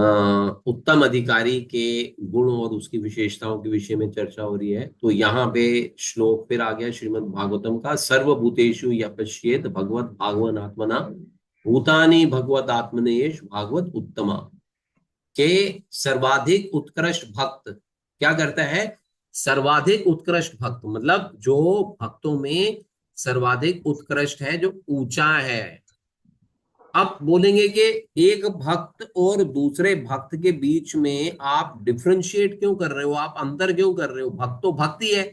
उत्तम अधिकारी के गुण और उसकी विशेषताओं के विषय में चर्चा हो रही है। तो यहाँ पे श्लोक फिर आ गया श्रीमद् भागवतम का, सर्वभूतेषु यपश्येत भगवत भागवन आत्मना भूतानि भगवत आत्मनेयेष भागवत उत्तमा। के सर्वाधिक उत्कृष्ट भक्त क्या करता है, सर्वाधिक उत्कृष्ट भक्त मतलब जो भक्तों में सर्वाधिक उत्कृष्ट है, जो ऊंचा है। आप बोलेंगे कि एक भक्त और दूसरे भक्त के बीच में आप डिफरेंशिएट क्यों कर रहे हो, आप अंतर क्यों कर रहे हो, भक्त तो भक्त ही है।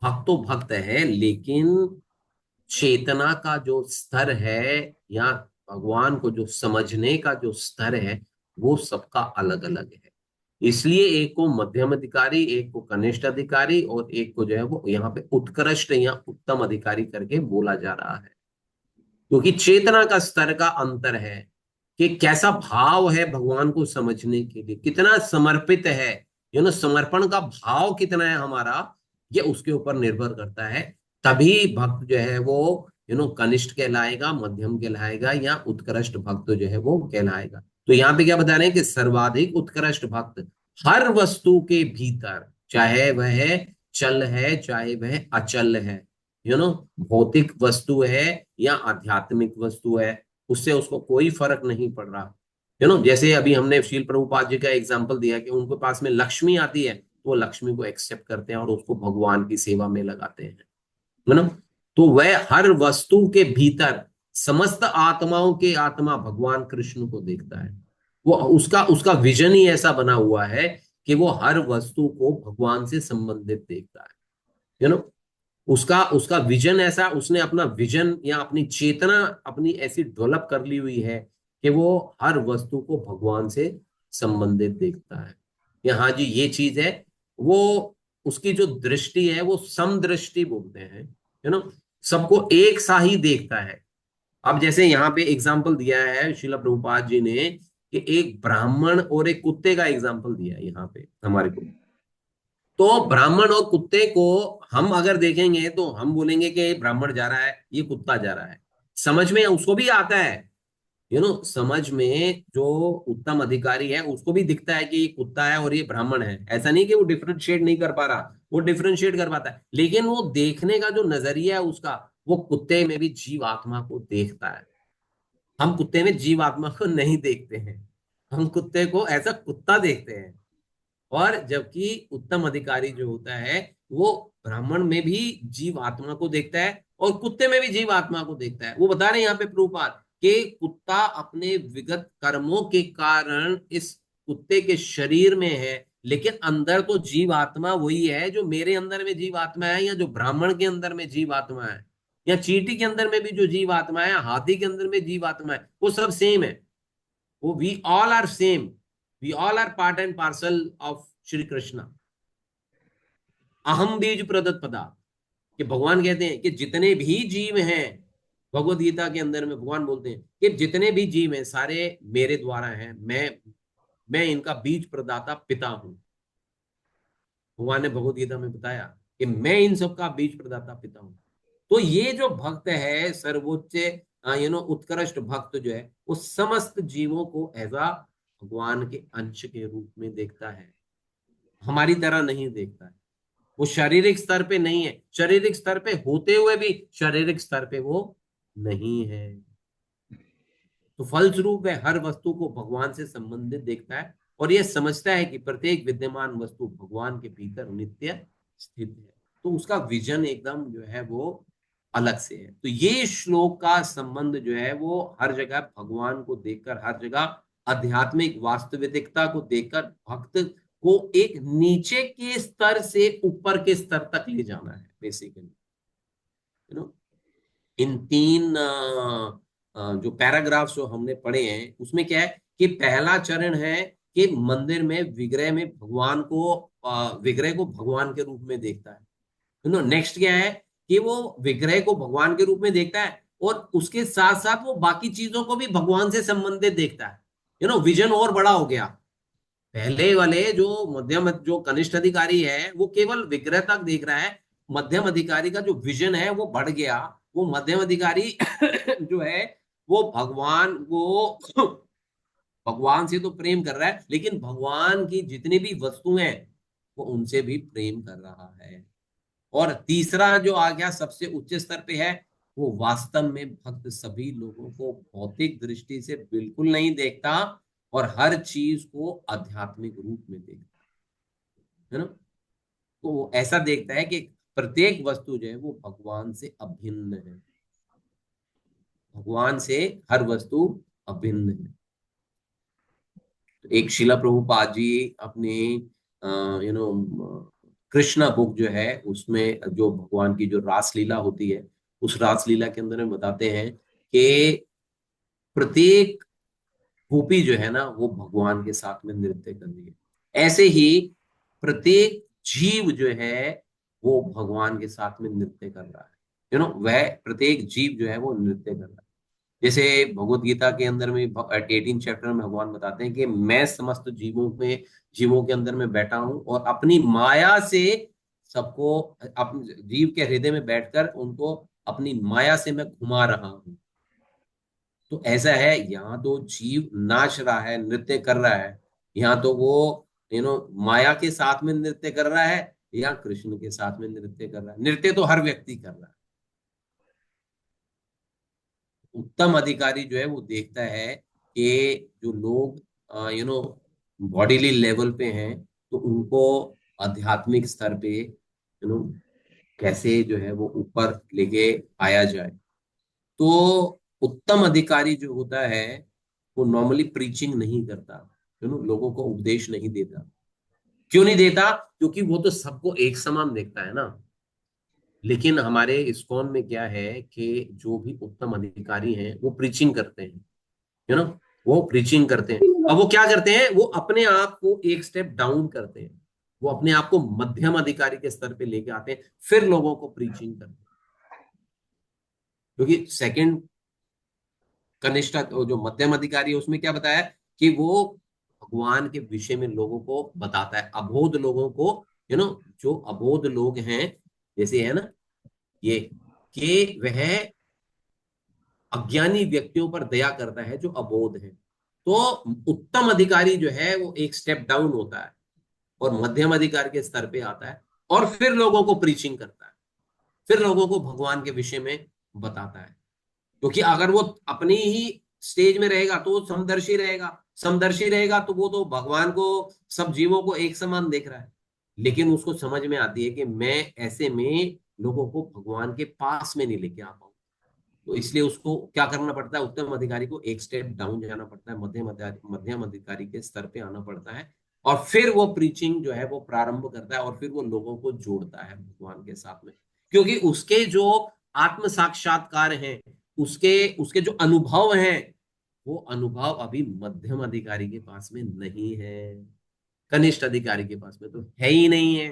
भक्त तो भक्त है, लेकिन चेतना का जो स्तर है या भगवान को जो समझने का जो स्तर है वो सबका अलग अलग है। इसलिए एक को मध्यम अधिकारी, एक को कनिष्ठ अधिकारी, और एक को जो है वो यहाँ पे उत्कृष्ट या उत्तम अधिकारी करके बोला जा रहा है। क्योंकि चेतना का स्तर का अंतर है कि कैसा भाव है भगवान को समझने के लिए, कितना समर्पित है, समर्पण का भाव कितना है हमारा, ये उसके ऊपर निर्भर करता है। तभी भक्त जो है वो कनिष्ठ कहलाएगा, मध्यम कहलाएगा, या उत्कृष्ट भक्त जो है वो कहलाएगा। तो यहाँ पे क्या बता रहे हैं कि सर्वाधिक उत्कृष्ट भक्त हर वस्तु के भीतर, चाहे वह चल है चाहे वह अचल है, भौतिक वस्तु है या आध्यात्मिक वस्तु है, उससे उसको कोई फर्क नहीं पड़ रहा। जैसे अभी हमने शील प्रभुपाद जी का एग्जांपल दिया कि उनके पास में लक्ष्मी आती है तो वो लक्ष्मी को एक्सेप्ट करते हैं और उसको भगवान की सेवा में लगाते हैं, है ना। तो वह हर वस्तु के भीतर समस्त आत्माओं के आत्मा भगवान कृष्ण को देखता है। वो उसका उसका विजन ही ऐसा बना हुआ है कि वो हर वस्तु को भगवान से संबंधित देखता है, उसका उसका विजन ऐसा, उसने अपना विजन या अपनी चेतना अपनी ऐसी डेवलप कर ली हुई है कि वो हर वस्तु को भगवान से संबंधित देखता है। या हाँ जी, ये चीज है, वो उसकी जो दृष्टि है वो समदृष्टि बोलते हैं, सबको एक सा ही देखता है। अब जैसे यहाँ पे एग्जाम्पल दिया है शिला प्रभुपाद जी ने कि एक ब्राह्मण और एक कुत्ते का एग्जाम्पल दिया है यहाँ पे हमारे को। तो ब्राह्मण और कुत्ते को हम अगर देखेंगे तो हम बोलेंगे कि ब्राह्मण जा रहा है, ये कुत्ता जा रहा है। समझ में उसको भी आता है, समझ में जो उत्तम अधिकारी है उसको भी दिखता है कि ये कुत्ता है और ये ब्राह्मण है। ऐसा नहीं कि वो डिफरेंशिएट नहीं कर पा रहा, वो डिफरेंशिएट कर पाता है, लेकिन वो देखने का जो नजरिया है उसका, वो कुत्ते में भी जीव आत्मा को देखता है। हम कुत्ते में जीव आत्मा को नहीं देखते हैं, हम कुत्ते को ऐसा कुत्ता देखते हैं। और जबकि उत्तम अधिकारी जो होता है वो ब्राह्मण में भी जीव आत्मा को देखता है और कुत्ते में भी जीव आत्मा को देखता है। वो बता रहे हैं यहाँ पे प्रभुपाद कि कुत्ता अपने विगत कर्मों के कारण इस कुत्ते के शरीर में है, लेकिन अंदर तो जीव आत्मा वही है जो मेरे अंदर में जीव आत्मा है, या जो ब्राह्मण के अंदर में जीव आत्मा है, या चींटी के अंदर में भी जो जीव आत्मा है, हाथी के अंदर में जीव आत्मा है, वो सब सेम है। वो we all are same, we all are part and parcel of Shri Krishna. अहम बीज प्रदत्त पदार्थ, कि भगवान कहते हैं कि जितने भी जीव हैं, भगवत गीता के अंदर में भगवान बोलते हैं कि जितने भी जीव हैं सारे मेरे द्वारा हैं, मैं इनका बीज प्रदाता पिता हूं। भगवान ने भगवत गीता में बताया कि मैं इन सबका बीज प्रदाता पिता हूं। तो ये जो भक्त है सर्वोच्च उत्कृष्ट भक्त जो है वो समस्त जीवों को ऐसा भगवान के अंश के रूप में देखता है, हमारी तरह नहीं देखता है। वो शारीरिक स्तर पे नहीं है, शारीरिक स्तर पे होते हुए भी शारीरिक स्तर पे वो नहीं है। तो फलस्वरूप है हर वस्तु को भगवान से संबंधित देखता है और यह समझता है कि प्रत्येक विद्यमान वस्तु भगवान के भीतर नित्य स्थित है। तो उसका विजन एकदम जो है वो अलग से है। तो ये श्लोक का संबंध जो है वो हर जगह भगवान को देखकर, हर जगह आध्यात्मिक वास्तविकता को देखकर भक्त को एक नीचे के स्तर से ऊपर के स्तर तक ले जाना है बेसिकली। इन तीन जो पैराग्राफ्स जो हमने पढ़े हैं उसमें क्या है कि पहला चरण है कि मंदिर में विग्रह में भगवान को विग्रह को भगवान के रूप में देखता है। नेक्स्ट क्या है कि वो विग्रह को भगवान के रूप में देखता है और उसके साथ साथ वो बाकी चीजों को भी भगवान से संबंधित देखता है। विजन और बड़ा हो गया। पहले वाले जो मध्यम जो कनिष्ठ अधिकारी है वो केवल विग्रह तक देख रहा है, मध्यम अधिकारी का जो विजन है वो बढ़ गया। वो मध्यम अधिकारी जो है वो भगवान को भगवान से तो प्रेम कर रहा है, लेकिन भगवान की जितनी भी वस्तुएं हैं वो उनसे भी प्रेम कर रहा है। और तीसरा जो आ गया सबसे उच्च स्तर पे है, वो वास्तव में भक्त सभी लोगों को भौतिक दृष्टि से बिल्कुल नहीं देखता और हर चीज को आध्यात्मिक रूप में देखता है ना। तो वो ऐसा देखता है कि प्रत्येक वस्तु जो है वो भगवान से अभिन्न है, भगवान से हर वस्तु अभिन्न है। तो एक शिला प्रभुपाद जी अपने कृष्णा बुक जो है उसमें जो भगवान की जो रासलीला होती है उस रासलीला के अंदर में बताते हैं कि प्रत्येक गोपी जो है ना वो भगवान के साथ में नृत्य कर रही है। ऐसे ही प्रत्येक जीव जो है वो भगवान के साथ में नृत्य कर रहा है, वह प्रत्येक जीव जो है वो नृत्य कर रहा है। जैसे भगवत गीता के अंदर में 18 चैप्टर में भगवान बताते हैं कि मैं समस्त जीवों के अंदर में बैठा हूं और अपनी माया से सबको, अपने जीव के हृदय में बैठकर उनको अपनी माया से मैं घुमा रहा हूं। तो ऐसा है, यहाँ तो जीव नाच रहा है, नृत्य कर रहा है। यहाँ तो वो माया के साथ में नृत्य कर रहा है या कृष्ण के साथ में नृत्य कर रहा है। नृत्य तो हर व्यक्ति कर रहा है। उत्तम अधिकारी जो है वो देखता है कि जो लोग बॉडीली लेवल पे हैं, तो उनको आध्यात्मिक स्तर पे कैसे जो है वो ऊपर लेके आया जाए। तो उत्तम अधिकारी जो होता है वो नॉर्मली प्रीचिंग नहीं करता, लोगों को उपदेश नहीं देता। क्यों नहीं देता? क्योंकि वो तो सबको एक समान देखता है ना। लेकिन हमारे इस्कॉन में क्या है कि जो भी उत्तम अधिकारी हैं वो प्रीचिंग करते हैं, यू नो वो प्रीचिंग करते हैं। अब वो क्या करते हैं, वो अपने आप को एक स्टेप डाउन करते हैं, वो अपने आप को मध्यम अधिकारी के स्तर पे लेके आते हैं, फिर लोगों को प्रीचिंग करते हैं। क्योंकि सेकंड कनिष्ठ जो मध्यम अधिकारी है उसमें क्या बताया कि वो भगवान के विषय में लोगों को बताता है, अबोध लोगों को, जो अबोध लोग हैं, जैसे है ना ये, कि वह अज्ञानी व्यक्तियों पर दया करता है जो अबोध है। तो उत्तम अधिकारी जो है वो एक स्टेप डाउन होता है और मध्यम अधिकारी के स्तर पे आता है और फिर लोगों को प्रीचिंग करता है, फिर लोगों को भगवान के विषय में बताता है। क्योंकि अगर वो अपनी ही स्टेज में रहेगा तो वो समदर्शी रहेगा, समदर्शी रहेगा तो वो तो भगवान को, सब जीवों को एक समान देख रहा है। लेकिन उसको समझ में आती है कि मैं ऐसे में लोगों को भगवान के पास में नहीं लेके आ पाऊँ। तो इसलिए उसको क्या करना पड़ता है, उत्तम अधिकारी को एक स्टेप डाउन जाना पड़ता है, मध्यम अधिकारी के स्तर पे आना पड़ता है और फिर वो प्रीचिंग जो है वो प्रारंभ करता है और फिर वो लोगों को जोड़ता है भगवान के साथ में। क्योंकि उसके जो आत्म साक्षात्कार हैं, उसके उसके जो अनुभव हैं, वो अनुभव अभी मध्यम अधिकारी के पास में नहीं है, कनिष्ठ अधिकारी के पास में तो है ही नहीं है।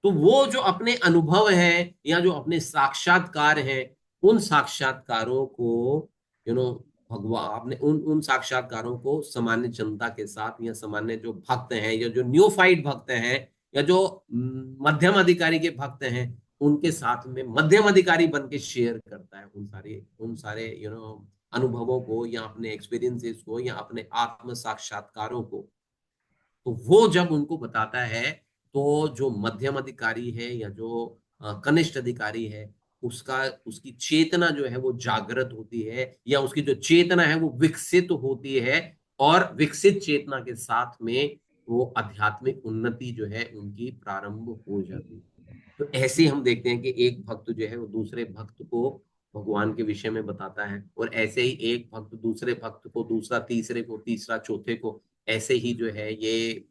तो वो जो अपने अनुभव हैं या जो अपने साक्षात्कार हैं, उन साक्षात्कारों को भगवान अपने उन साक्षात्कारों को सामान्य जनता के साथ या सामान्य जो भक्त हैं या जो न्यूफाइड भक्त हैं या जो मध्यम अधिकारी के भक्त हैं, उनके साथ में मध्यम अधिकारी बन के शेयर करता है उन सारे अनुभवों को या अपने एक्सपीरियंसेस को या अपने आत्म साक्षात्कारों को। तो वो जब उनको बताता है, तो जो मध्यम अधिकारी है या जो कनिष्ठ अधिकारी है, उसका उसकी चेतना जो है वो जागृत होती है या उसकी जो चेतना है वो विकसित होती है और विकसित चेतना के साथ में वो आध्यात्मिक उन्नति जो है उनकी प्रारंभ हो जाती है। तो ऐसे ही हम देखते हैं कि एक भक्त जो है वो दूसरे भक्त को भगवान के विषय में बताता है और ऐसे ही एक भक्त दूसरे भक्त को, दूसरा तीसरे को, तीसरा चौथे को, ऐसे ही जो है ये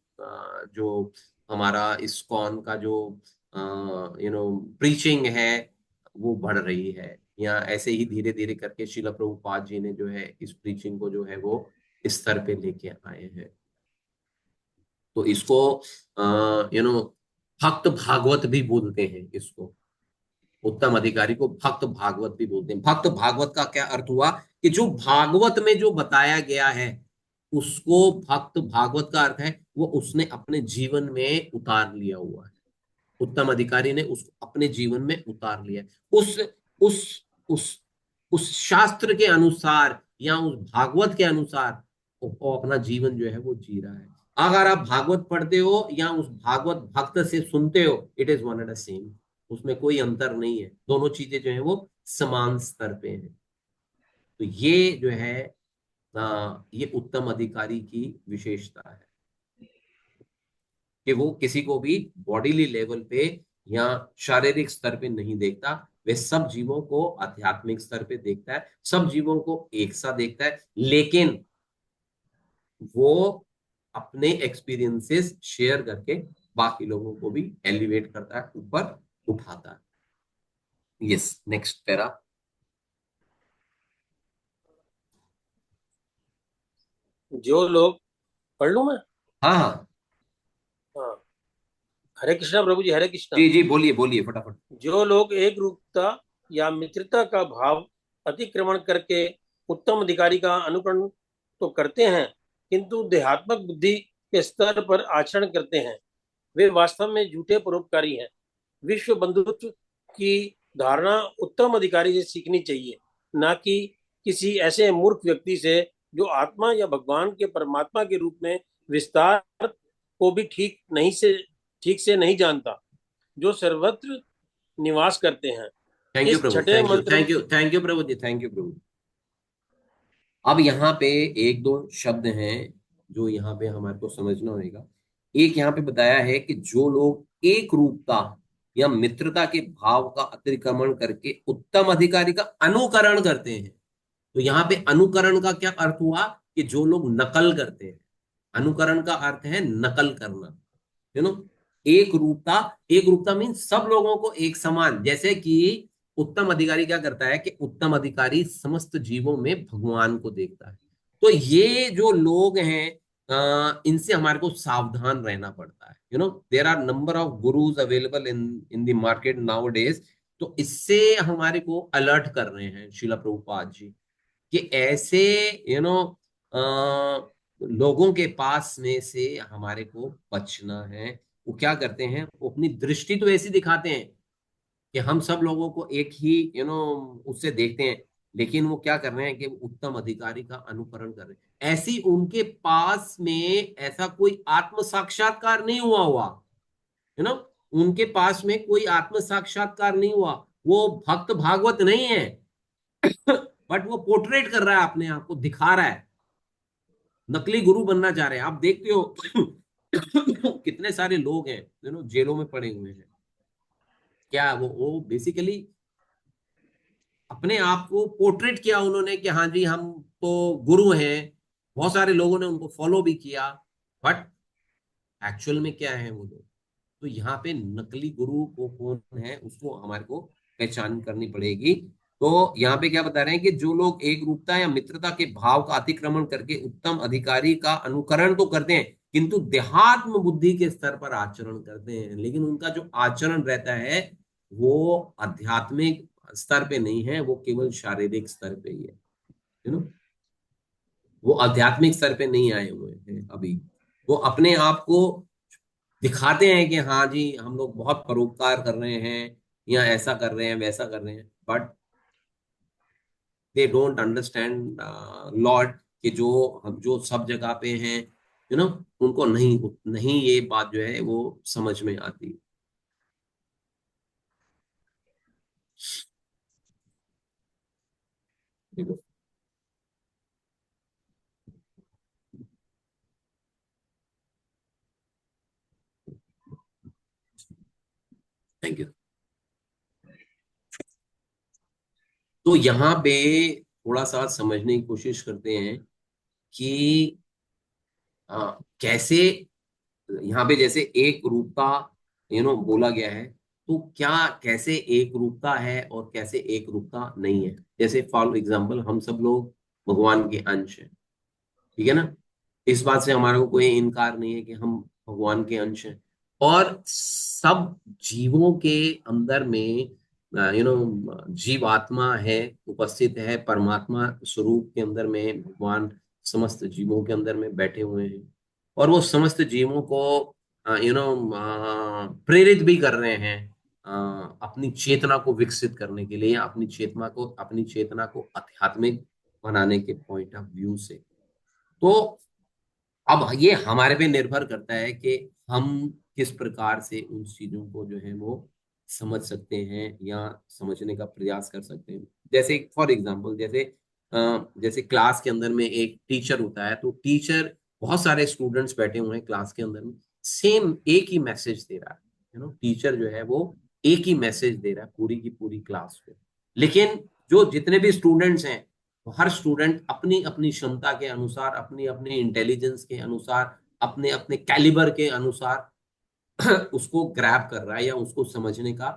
जो हमारा इस्कॉन का जो प्रीचिंग है वो बढ़ रही है। या ऐसे ही धीरे धीरे करके श्रील प्रभुपाद जी ने जो है इस प्रीचिंग को जो है वो इस स्तर पे लेके आए हैं। तो इसको भक्त भागवत भी बोलते हैं, इसको उत्तम अधिकारी को भक्त भागवत भी बोलते हैं। भक्त भागवत का क्या अर्थ हुआ कि जो भागवत में जो बताया गया है उसको भक्त भागवत का अर्थ है वो उसने अपने जीवन में उतार लिया हुआ है। उत्तम अधिकारी ने उसको अपने जीवन में उतार लिया है। उस उस उस शास्त्र के अनुसार या उस भागवत के अनुसार वो अपना जीवन जो है वो जी रहा है। अगर आप भागवत पढ़ते हो या उस भागवत भक्त से सुनते हो, it is one and the same, उसमें कोई अंतर नहीं है, दोनों चीजें जो है वो समान स्तर पे है। तो ये जो है ये उत्तम अधिकारी की विशेषता है कि वो किसी को भी बॉडीली लेवल पे या शारीरिक स्तर पे नहीं देखता, वे सब जीवों को आध्यात्मिक स्तर पे देखता है, सब जीवों को एक सा देखता है, लेकिन वो अपने एक्सपीरियंसेस शेयर करके बाकी लोगों को भी एलिवेट करता है, ऊपर उठाता है। Yes, next para. जो लोग, पढ़ लूं मैं? हाँ हाँ। हरे कृष्णा प्रभु जी, हरे कृष्णा। जी जी, बोलिए बोलिए फटाफट। जो लोग एक रूपता या मित्रता का भाव अतिक्रमण करके उत्तम अधिकारी का अनुकरण तो करते हैं, किंतु देहात्मक बुद्धि के स्तर पर आचरण करते हैं, वे वास्तव में झूठे परोपकारी हैं। विश्व बंधुत्व की धारणा उत्तम अधिकारी से सीखनी चाहिए, न कि किसी ऐसे मूर्ख व्यक्ति से जो आत्मा या भगवान के परमात्मा के रूप में विस्तार को भी ठीक से नहीं जानता, जो सर्वत्र निवास करते हैं। थैंक यू इस प्रभु, छठे थैंक यू मंत्र थैंक यू थैंक यू प्रभु जी, थैंक यू प्रभु। अब यहाँ पे एक दो शब्द हैं जो यहाँ पे हमारे को समझना होगा। एक यहाँ पे बताया है कि जो लोग एक रूपता या मित्रता के भाव का अतिक्रमण करके उत्तम अधिकारी का अनुकरण करते हैं। तो यहाँ पे अनुकरण का क्या अर्थ हुआ कि जो लोग नकल करते हैं। अनुकरण का अर्थ है नकल करना, यू नो। एक रूपता मीन सब लोगों को एक समान। जैसे कि उत्तम अधिकारी क्या करता है कि उत्तम अधिकारी समस्त जीवों में भगवान को देखता है। तो ये जो लोग हैं, इनसे हमारे को सावधान रहना पड़ता है। There are number of gurus available in in the market nowadays. तो इससे हमारे को अलर्ट कर रहे हैं शिला प्रभुपाद जी कि ऐसे यू नो लोगों के पास में से हमारे को बचना है। वो क्या करते हैं, वो अपनी दृष्टि तो ऐसी दिखाते हैं कि हम सब लोगों को एक ही उससे देखते हैं, लेकिन वो क्या कर रहे हैं कि उत्तम अधिकारी का अनुकरण कर रहे हैं। ऐसी उनके पास में ऐसा कोई आत्म साक्षात्कार नहीं हुआ यू नो उनके पास में कोई आत्म साक्षात्कार नहीं हुआ। वो भक्त भागवत नहीं है बट वो पोर्ट्रेट कर रहा है, अपने आप को दिखा रहा है, नकली गुरु बनना चाह रहे हैं। आप देखते हो कितने सारे लोग हैं जेलों में पड़े हुए हैं। क्या वो बेसिकली अपने आप को पोर्ट्रेट किया उन्होंने कि हाँ जी हम तो गुरु हैं। बहुत सारे लोगों ने उनको फॉलो भी किया, बट एक्चुअल में क्या है वो लोग। तो यहाँ पे नकली गुरु को कौन है उसको हमारे को पहचान करनी पड़ेगी। तो यहाँ पे क्या बता रहे हैं कि जो लोग एक रूपता या मित्रता के भाव का अतिक्रमण करके उत्तम अधिकारी का अनुकरण तो करते हैं, किंतु देहात्म बुद्धि के स्तर पर आचरण करते हैं। लेकिन उनका जो आचरण रहता है वो आध्यात्मिक स्तर पे नहीं है, वो केवल शारीरिक स्तर पे ही है। यू नो वो आध्यात्मिक स्तर पे नहीं आए हुए हैं अभी। वो अपने आप को दिखाते हैं कि हाँ जी हम लोग बहुत परोपकार कर रहे हैं या ऐसा कर रहे हैं वैसा कर रहे हैं, but they don't understand Lord कि जो हम जो सब जगह पे हैं उनको नहीं नहीं ये बात जो है वो समझ में आती। देखो, थैंक यू। तो यहाँ पे थोड़ा सा समझने की कोशिश करते हैं कि कैसे यहाँ पे जैसे एक रूपता बोला गया है, तो क्या कैसे एक रूपता है और कैसे एक रूपता नहीं है। जैसे फॉर एग्जांपल हम सब लोग भगवान के अंश हैं, ठीक है ना। इस बात से हमारे को कोई इनकार नहीं है कि हम भगवान के अंश हैं। और सब जीवों के अंदर में जीव आत्मा है, उपस्थित है। परमात्मा स्वरूप के अंदर में भगवान समस्त जीवों के अंदर में बैठे हुए हैं, और वो समस्त जीवों को प्रेरित भी कर रहे हैं अपनी चेतना को विकसित करने के लिए, अपनी चेतना को आध्यात्मिक बनाने के पॉइंट ऑफ व्यू से। तो अब ये हमारे पे निर्भर करता है कि हम किस प्रकार से उन चीजों को जो है वो समझ सकते हैं या समझने का प्रयास कर सकते हैं। जैसे फॉर एग्जांपल जैसे क्लास के अंदर में एक टीचर होता है, तो टीचर बहुत सारे स्टूडेंट्स बैठे हुए हैं क्लास के अंदर में, सेम एक ही मैसेज दे रहा है। टीचर जो है वो एक ही मैसेज दे रहा है पूरी की पूरी क्लास को। लेकिन जो जितने भी स्टूडेंट्स हैं, तो हर स्टूडेंट अपनी अपनी क्षमता के अनुसार, अपनी अपनी इंटेलिजेंस के अनुसार, अपने अपने कैलिबर के अनुसार उसको ग्रैब कर रहा है या उसको समझने का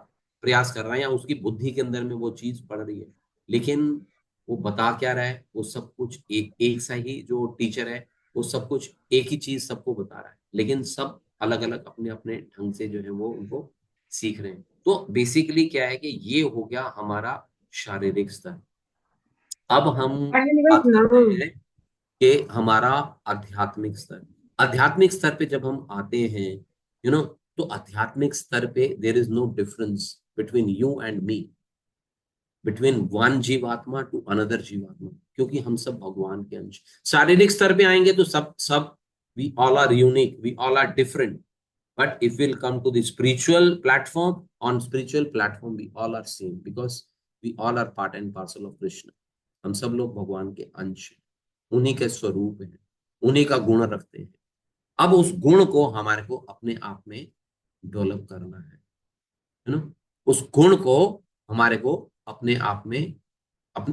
प्रयास कर रहा है, या उसकी बुद्धि के अंदर में वो चीज पड़ रही है। लेकिन वो बता क्या रहा है, वो सब कुछ एक एक सा ही जो टीचर है वो सब कुछ एक ही चीज सबको बता रहा है, लेकिन सब अलग अलग अपने अपने ढंग से जो है वो उनको सीख रहे हैं। तो बेसिकली क्या है कि ये हो गया हमारा शारीरिक स्तर। अब हम बात करते हैं कि हमारा आध्यात्मिक स्तर। आध्यात्मिक स्तर पे जब हम आते हैं, तो आध्यात्मिक स्तर पे there is no difference between you and me, between one जीवात्मा टू अनदर जीवात्मा, क्योंकि हम सब भगवान के अंश। शारीरिक स्तर पे आएंगे तो सब सब we all are unique, we all are different, but if we'll come to the spiritual platform, on spiritual platform we all are same because we all are part and parcel of Krishna। हम सब लोग भगवान के अंश हैं, उन्हीं के स्वरूप हैं, उन्हीं का गुण रखते हैं। अब उस गुण को हमारे को अपने आप में डेवलप करना है ना। उस गुण को हमारे को अपने आप में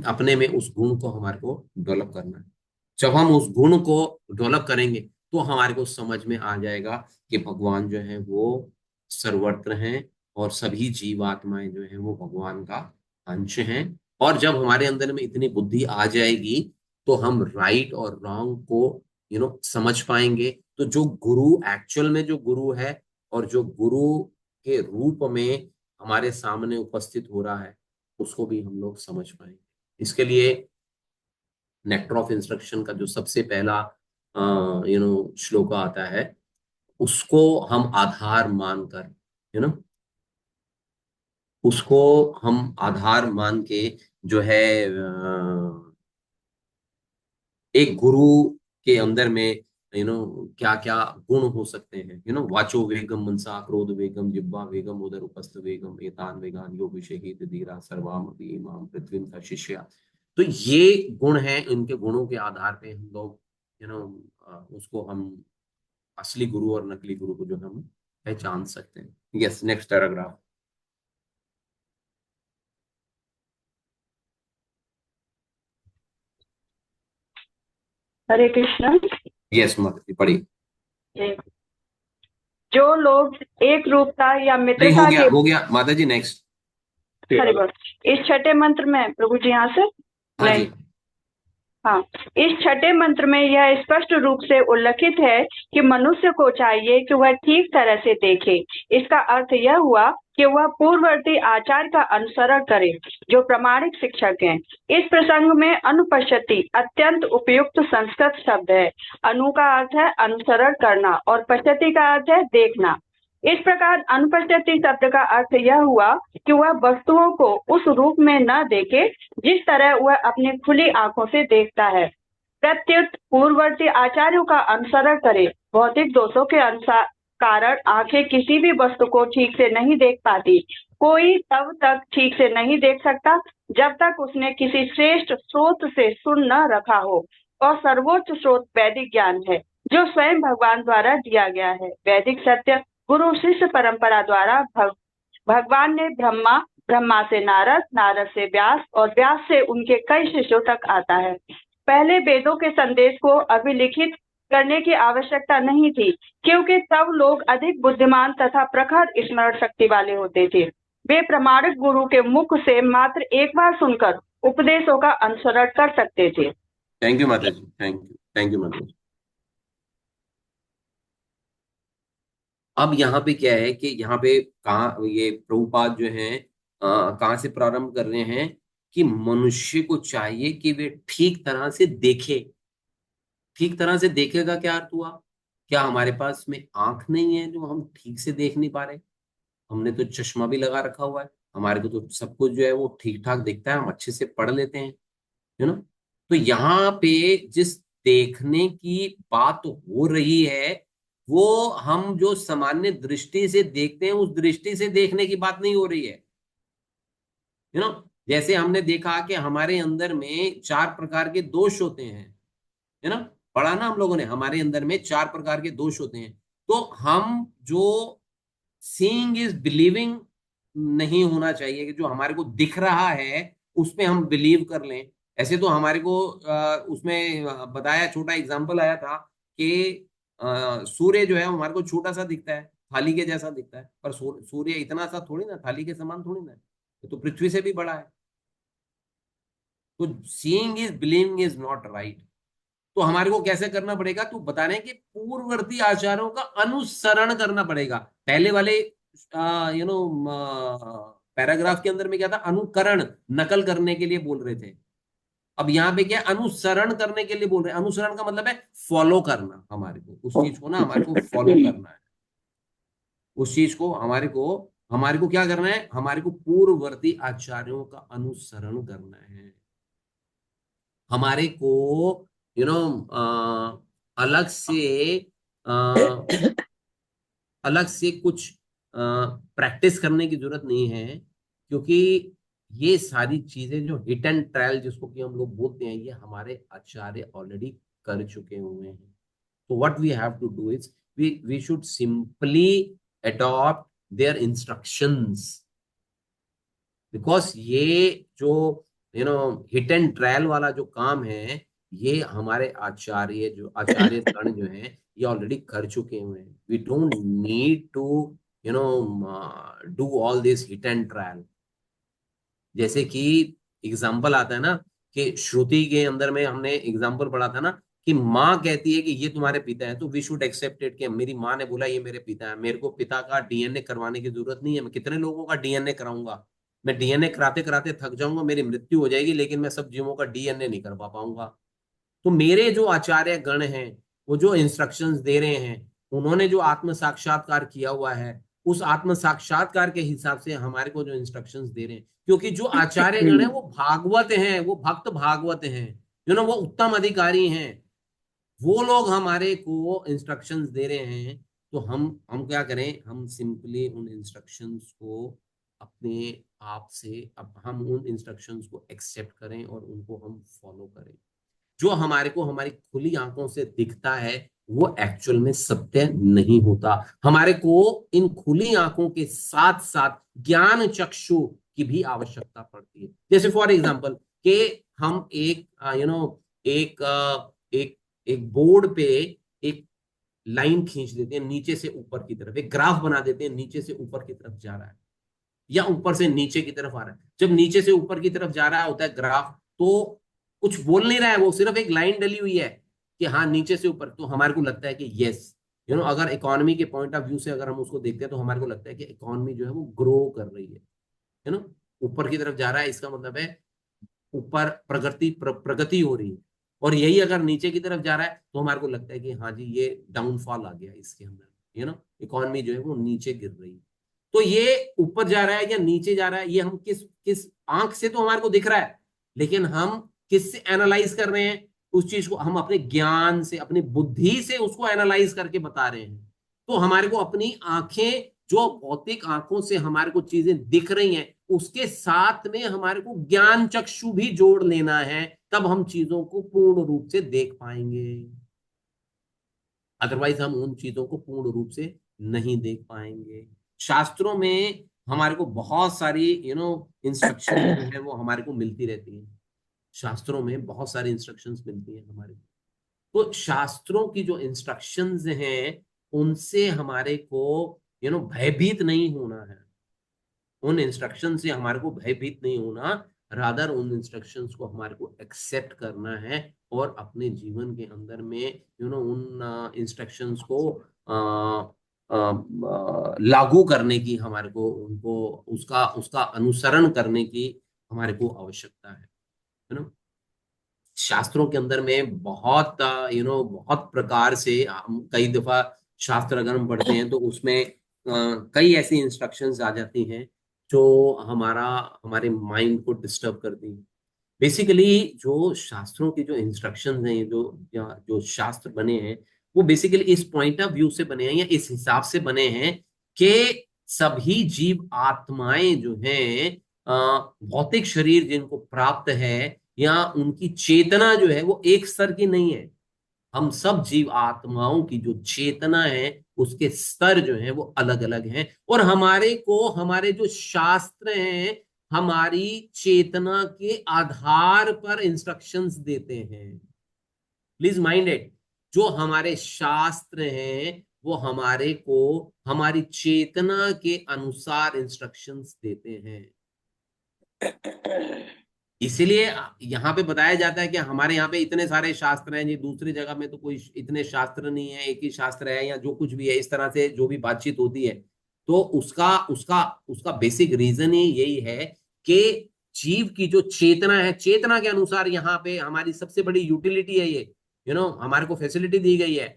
अपने में उस गुण को हमारे को डेवलप करना है। जब हम उस गुण को डेवलप करेंगे तो हमारे को समझ में आ जाएगा कि भगवान जो है वो सर्वत्र हैं और सभी जीवात्माएं जो है वो भगवान का अंश हैं। और जब हमारे अंदर में इतनी बुद्धि आ जाएगी तो हम राइट और रॉन्ग को समझ पाएंगे। तो जो गुरु एक्चुअल में जो गुरु है और जो गुरु के रूप में हमारे सामने उपस्थित हो रहा है उसको भी हम लोग समझ पाएंगे। इसके लिए नेक्टर ऑफ इंस्ट्रक्शन का जो सबसे पहला श्लोक आता है उसको हम आधार मानकर उसको हम आधार मान के जो है एक गुरु के अंदर में क्या क्या गुण हो सकते हैं। वाचो वेगम मनसा क्रोध वेगम जिह्वा वेगम उदर उपस्थ वेगम एतान वेगान यो विषहित धीरा सर्वाम इमाम पृथ्वी का शिष्या। तो ये गुण हैं, इनके गुणों के आधार पे हम लोग उसको हम असली गुरु और नकली गुरु को जो हम पहचान सकते हैं। Yes, next paragraph. Hare Krishna. Yes माता जी पढ़िए। जो लोग एक रूपता या नहीं, मित्रता के हो गया माता जी, नेक्स्ट। हरे बोल। इस छठे मंत्र में प्रभु जी यहाँ से हाँ नहीं, जी। हाँ, इस छठे मंत्र में यह स्पष्ट रूप से उल्लेखित है कि मनुष्य को चाहिए कि वह ठीक तरह से देखे। इसका अर्थ यह हुआ कि वह पूर्ववर्ती आचार का अनुसरण करे जो प्रामाणिक शिक्षक हैं। इस प्रसंग में अनुपश्यति अत्यंत उपयुक्त संस्कृत शब्द है। अनु का अर्थ है अनुसरण करना और पश्यति का अर्थ है देखना। इस प्रकार अनुपस्थिति शब्द का अर्थ यह हुआ कि वह वस्तुओं को उस रूप में न देखे जिस तरह वह अपनी खुली आंखों से देखता है। प्रत्युत पूर्ववर्ती आचार्यों का अनुसरण करे। भौतिक दोषों के अनुसार कारण आंखें किसी भी वस्तु को ठीक से नहीं देख पाती। कोई तब तक ठीक से नहीं देख सकता जब तक उसने किसी श्रेष्ठ स्रोत से सुन न रखा हो, और सर्वोच्च स्रोत वैदिक ज्ञान है जो स्वयं भगवान द्वारा दिया गया है। वैदिक सत्य गुरु शिष्य परंपरा द्वारा भगवान ने ब्रह्मा से नारद, नारद से व्यास और व्यास से उनके कई शिष्यों तक आता है। पहले वेदों के संदेश को अभिलिखित करने की आवश्यकता नहीं थी क्योंकि तब लोग अधिक बुद्धिमान तथा प्रखर स्मरण शक्ति वाले होते थे। वे प्रामाणिक गुरु के मुख से मात्र एक बार सुनकर उपदेशों का अनुसरण कर सकते थे। थैंक यू माता जी, थैंक यू माता जी। अब यहाँ पे क्या है कि यहाँ पे कहाँ ये प्रभुपाद जो है कहाँ से प्रारंभ कर रहे हैं कि मनुष्य को चाहिए कि वे ठीक तरह से देखे। ठीक तरह से देखेगा क्या अर्थ हुआ? क्या हमारे पास में आंख नहीं है जो हम ठीक से देख नहीं पा रहे? हमने तो चश्मा भी लगा रखा हुआ है, हमारे को तो सब कुछ जो है वो ठीक ठाक दिखता है, हम अच्छे से पढ़ लेते हैं, है ना। तो यहाँ पे जिस देखने की बात हो रही है वो हम जो सामान्य दृष्टि से देखते हैं उस दृष्टि से देखने की बात नहीं हो रही है, यू नो। जैसे हमने देखा कि हमारे अंदर में 4 प्रकार के दोष होते हैं, है ना। पढ़ा ना हम लोगों ने, हमारे अंदर में 4 प्रकार के दोष होते हैं। तो हम जो सीइंग इज बिलीविंग नहीं होना चाहिए कि जो हमारे को दिख रहा है उसमें हम बिलीव कर लें। ऐसे तो हमारे को उसमें बताया, छोटा एग्जांपल आया था कि सूर्य जो है हमारे को छोटा सा दिखता है, थाली के जैसा दिखता है, पर सूर्य इतना सा थोड़ी ना, थाली के समान थोड़ी ना, तो पृथ्वी से भी बड़ा है। तो seeing is believing is not right. तो हमारे को कैसे करना पड़ेगा, तो बता रहे हैं कि पूर्ववर्ती आचारों का अनुसरण करना पड़ेगा। पहले वाले पैराग्राफ के अंदर में क्या था, अनुकरण, नकल करने के लिए बोल रहे थे। अब यहाँ पे क्या है, अनुसरण करने के लिए बोल रहे हैं। अनुसरण का मतलब है फॉलो करना, हमारे को उस चीज को ना हमारे को फॉलो करना है। उस चीज को हमारे को क्या करना है, हमारे को पूर्ववर्ती आचार्यों का अनुसरण करना है। हमारे को यू नो अलग से अलग से कुछ प्रैक्टिस करने की जरूरत नहीं है, क्योंकि ये सारी चीजें जो हिट एंड ट्रायल जिसको कि हम लोग बोलते हैं, ये हमारे आचार्य ऑलरेडी कर चुके हुए हैं। तो what we have to do is we should simply adopt their instructions, because ये जो हिट एंड ट्रायल वाला जो काम है, ये हमारे आचार्य गण जो हैं, ये ऑलरेडी कर चुके हुए हैं। We don't need to do all this hit and trial. जैसे कि एग्जाम्पल आता है ना, कि श्रुति के अंदर में हमने एग्जाम्पल पढ़ा था ना, कि माँ कहती है कि ये तुम्हारे पिता है, तो वी शुड एक्सेप्ट इट, कि मेरी माँ ने बोला ये मेरे पिता है, मेरे को पिता का डीएनए करवाने की जरूरत नहीं है। मैं कितने लोगों का डीएनए कराऊंगा, मैं डीएनए कराते कराते थक जाऊंगा, मेरी मृत्यु हो जाएगी, लेकिन मैं सब जीवों का डीएनए नहीं कर पाऊंगा। तो मेरे जो आचार्य गण हैं, वो जो इंस्ट्रक्शंस दे रहे हैं, उन्होंने जो आत्म साक्षात्कार किया हुआ है, उस आत्म साक्षात्कार के हिसाब से हमारे को जो इंस्ट्रक्शंस दे रहे हैं, क्योंकि जो आचार्य गण है वो भागवत हैं, वो भक्त भागवत हैं, वो उत्तम अधिकारी हैं, वो लोग हमारे को इंस्ट्रक्शंस दे रहे हैं। तो हम क्या करें, हम सिंपली उन इंस्ट्रक्शंस को अपने आप से, अब हम उन इंस्ट्रक्शंस को एक्सेप्ट करें और उनको हम फॉलो करें। जो हमारे को हमारी खुली आंखों से दिखता है, वो एक्चुअल में सत्य नहीं होता। हमारे को इन खुली आंखों के साथ साथ ज्ञान चक्षु की भी आवश्यकता पड़ती है। जैसे फॉर एग्जांपल कि हम एक एक एक एक बोर्ड पे एक लाइन खींच देते हैं नीचे से ऊपर की तरफ, एक ग्राफ बना देते हैं, नीचे से ऊपर की तरफ जा रहा है या ऊपर से नीचे की तरफ आ रहा है। जब नीचे से ऊपर की तरफ जा रहा होता है ग्राफ, तो कुछ बोल नहीं रहा है, वो सिर्फ एक लाइन डली हुई है कि हाँ नीचे से ऊपर। तो हमारे को लगता है कि यस, अगर इकोनॉमी के पॉइंट ऑफ व्यू से अगर हम उसको देखते हैं, तो हमारे को लगता है कि इकोनॉमी जो है वो ग्रो कर रही है ऊपर की तरफ जा रहा है, इसका मतलब है ऊपर प्रगति हो रही है। और यही अगर नीचे की तरफ जा रहा है, तो हमारे को लगता है कि हाँ जी, ये डाउनफॉल आ गया इसके अंदर, इकोनॉमी जो है वो नीचे गिर रही है। तो ये ऊपर जा रहा है या नीचे जा रहा है, ये हम किस आंख से तो हमारे को दिख रहा है, लेकिन हम किससे एनालाइज कर रहे हैं उस चीज को, हम अपने ज्ञान से, अपनी बुद्धि से उसको एनालाइज करके बता रहे हैं। तो हमारे को अपनी आंखें, जो भौतिक आंखों से हमारे को चीजें दिख रही हैं, उसके साथ में हमारे को ज्ञान चक्षु भी जोड़ लेना है, तब हम चीजों को पूर्ण रूप से देख पाएंगे। अदरवाइज हम उन चीजों को पूर्ण रूप से नहीं देख पाएंगे। शास्त्रों में हमारे को बहुत सारी इंस्ट्रक्शन जो है वो हमारे को मिलती रहती है। शास्त्रों में बहुत सारी इंस्ट्रक्शंस मिलती है हमारे को। तो शास्त्रों की जो इंस्ट्रक्शंस हैं, उनसे हमारे को भयभीत नहीं होना है। उन इंस्ट्रक्शन से हमारे को भयभीत नहीं होना, रादर उन इंस्ट्रक्शंस को हमारे को एक्सेप्ट करना है और अपने जीवन के अंदर में उन इंस्ट्रक्शंस को लागू करने की, हमारे को उनको उसका अनुसरण करने की हमारे को आवश्यकता है शास्त्रों के अंदर में बहुत बहुत प्रकार से कई दफा शास्त्र अगर हम पढ़ते हैं, तो उसमें कई ऐसी इंस्ट्रक्शंस आ जाती हैं जो हमारे माइंड को डिस्टर्ब करती है। बेसिकली जो शास्त्रों की जो इंस्ट्रक्शंस हैं, जो शास्त्र बने हैं, वो बेसिकली इस पॉइंट ऑफ व्यू से बने हैं या इस हिसाब से बने हैं कि सभी जीव आत्माएं जो हैं, भौतिक शरीर जिनको प्राप्त है या उनकी चेतना जो है वो एक स्तर की नहीं है। हम सब जीव आत्माओं की जो चेतना है, उसके स्तर जो है वो अलग अलग हैं, और हमारे जो शास्त्र हैं, हमारी चेतना के आधार पर इंस्ट्रक्शंस देते हैं। प्लीज माइंड इट, जो हमारे शास्त्र हैं वो हमारे को हमारी चेतना के अनुसार इंस्ट्रक्शंस देते हैं। इसीलिए यहाँ पे बताया जाता है कि हमारे यहाँ पे इतने सारे शास्त्र हैं, ये दूसरी जगह में तो कोई इतने शास्त्र नहीं है, एक ही शास्त्र है या जो कुछ भी है, इस तरह से जो भी बातचीत होती है। तो उसका उसका उसका बेसिक रीजन ही यही है कि जीव की जो चेतना है, चेतना के अनुसार यहाँ पे हमारी सबसे बड़ी यूटिलिटी है ये, हमारे को फैसिलिटी दी गई है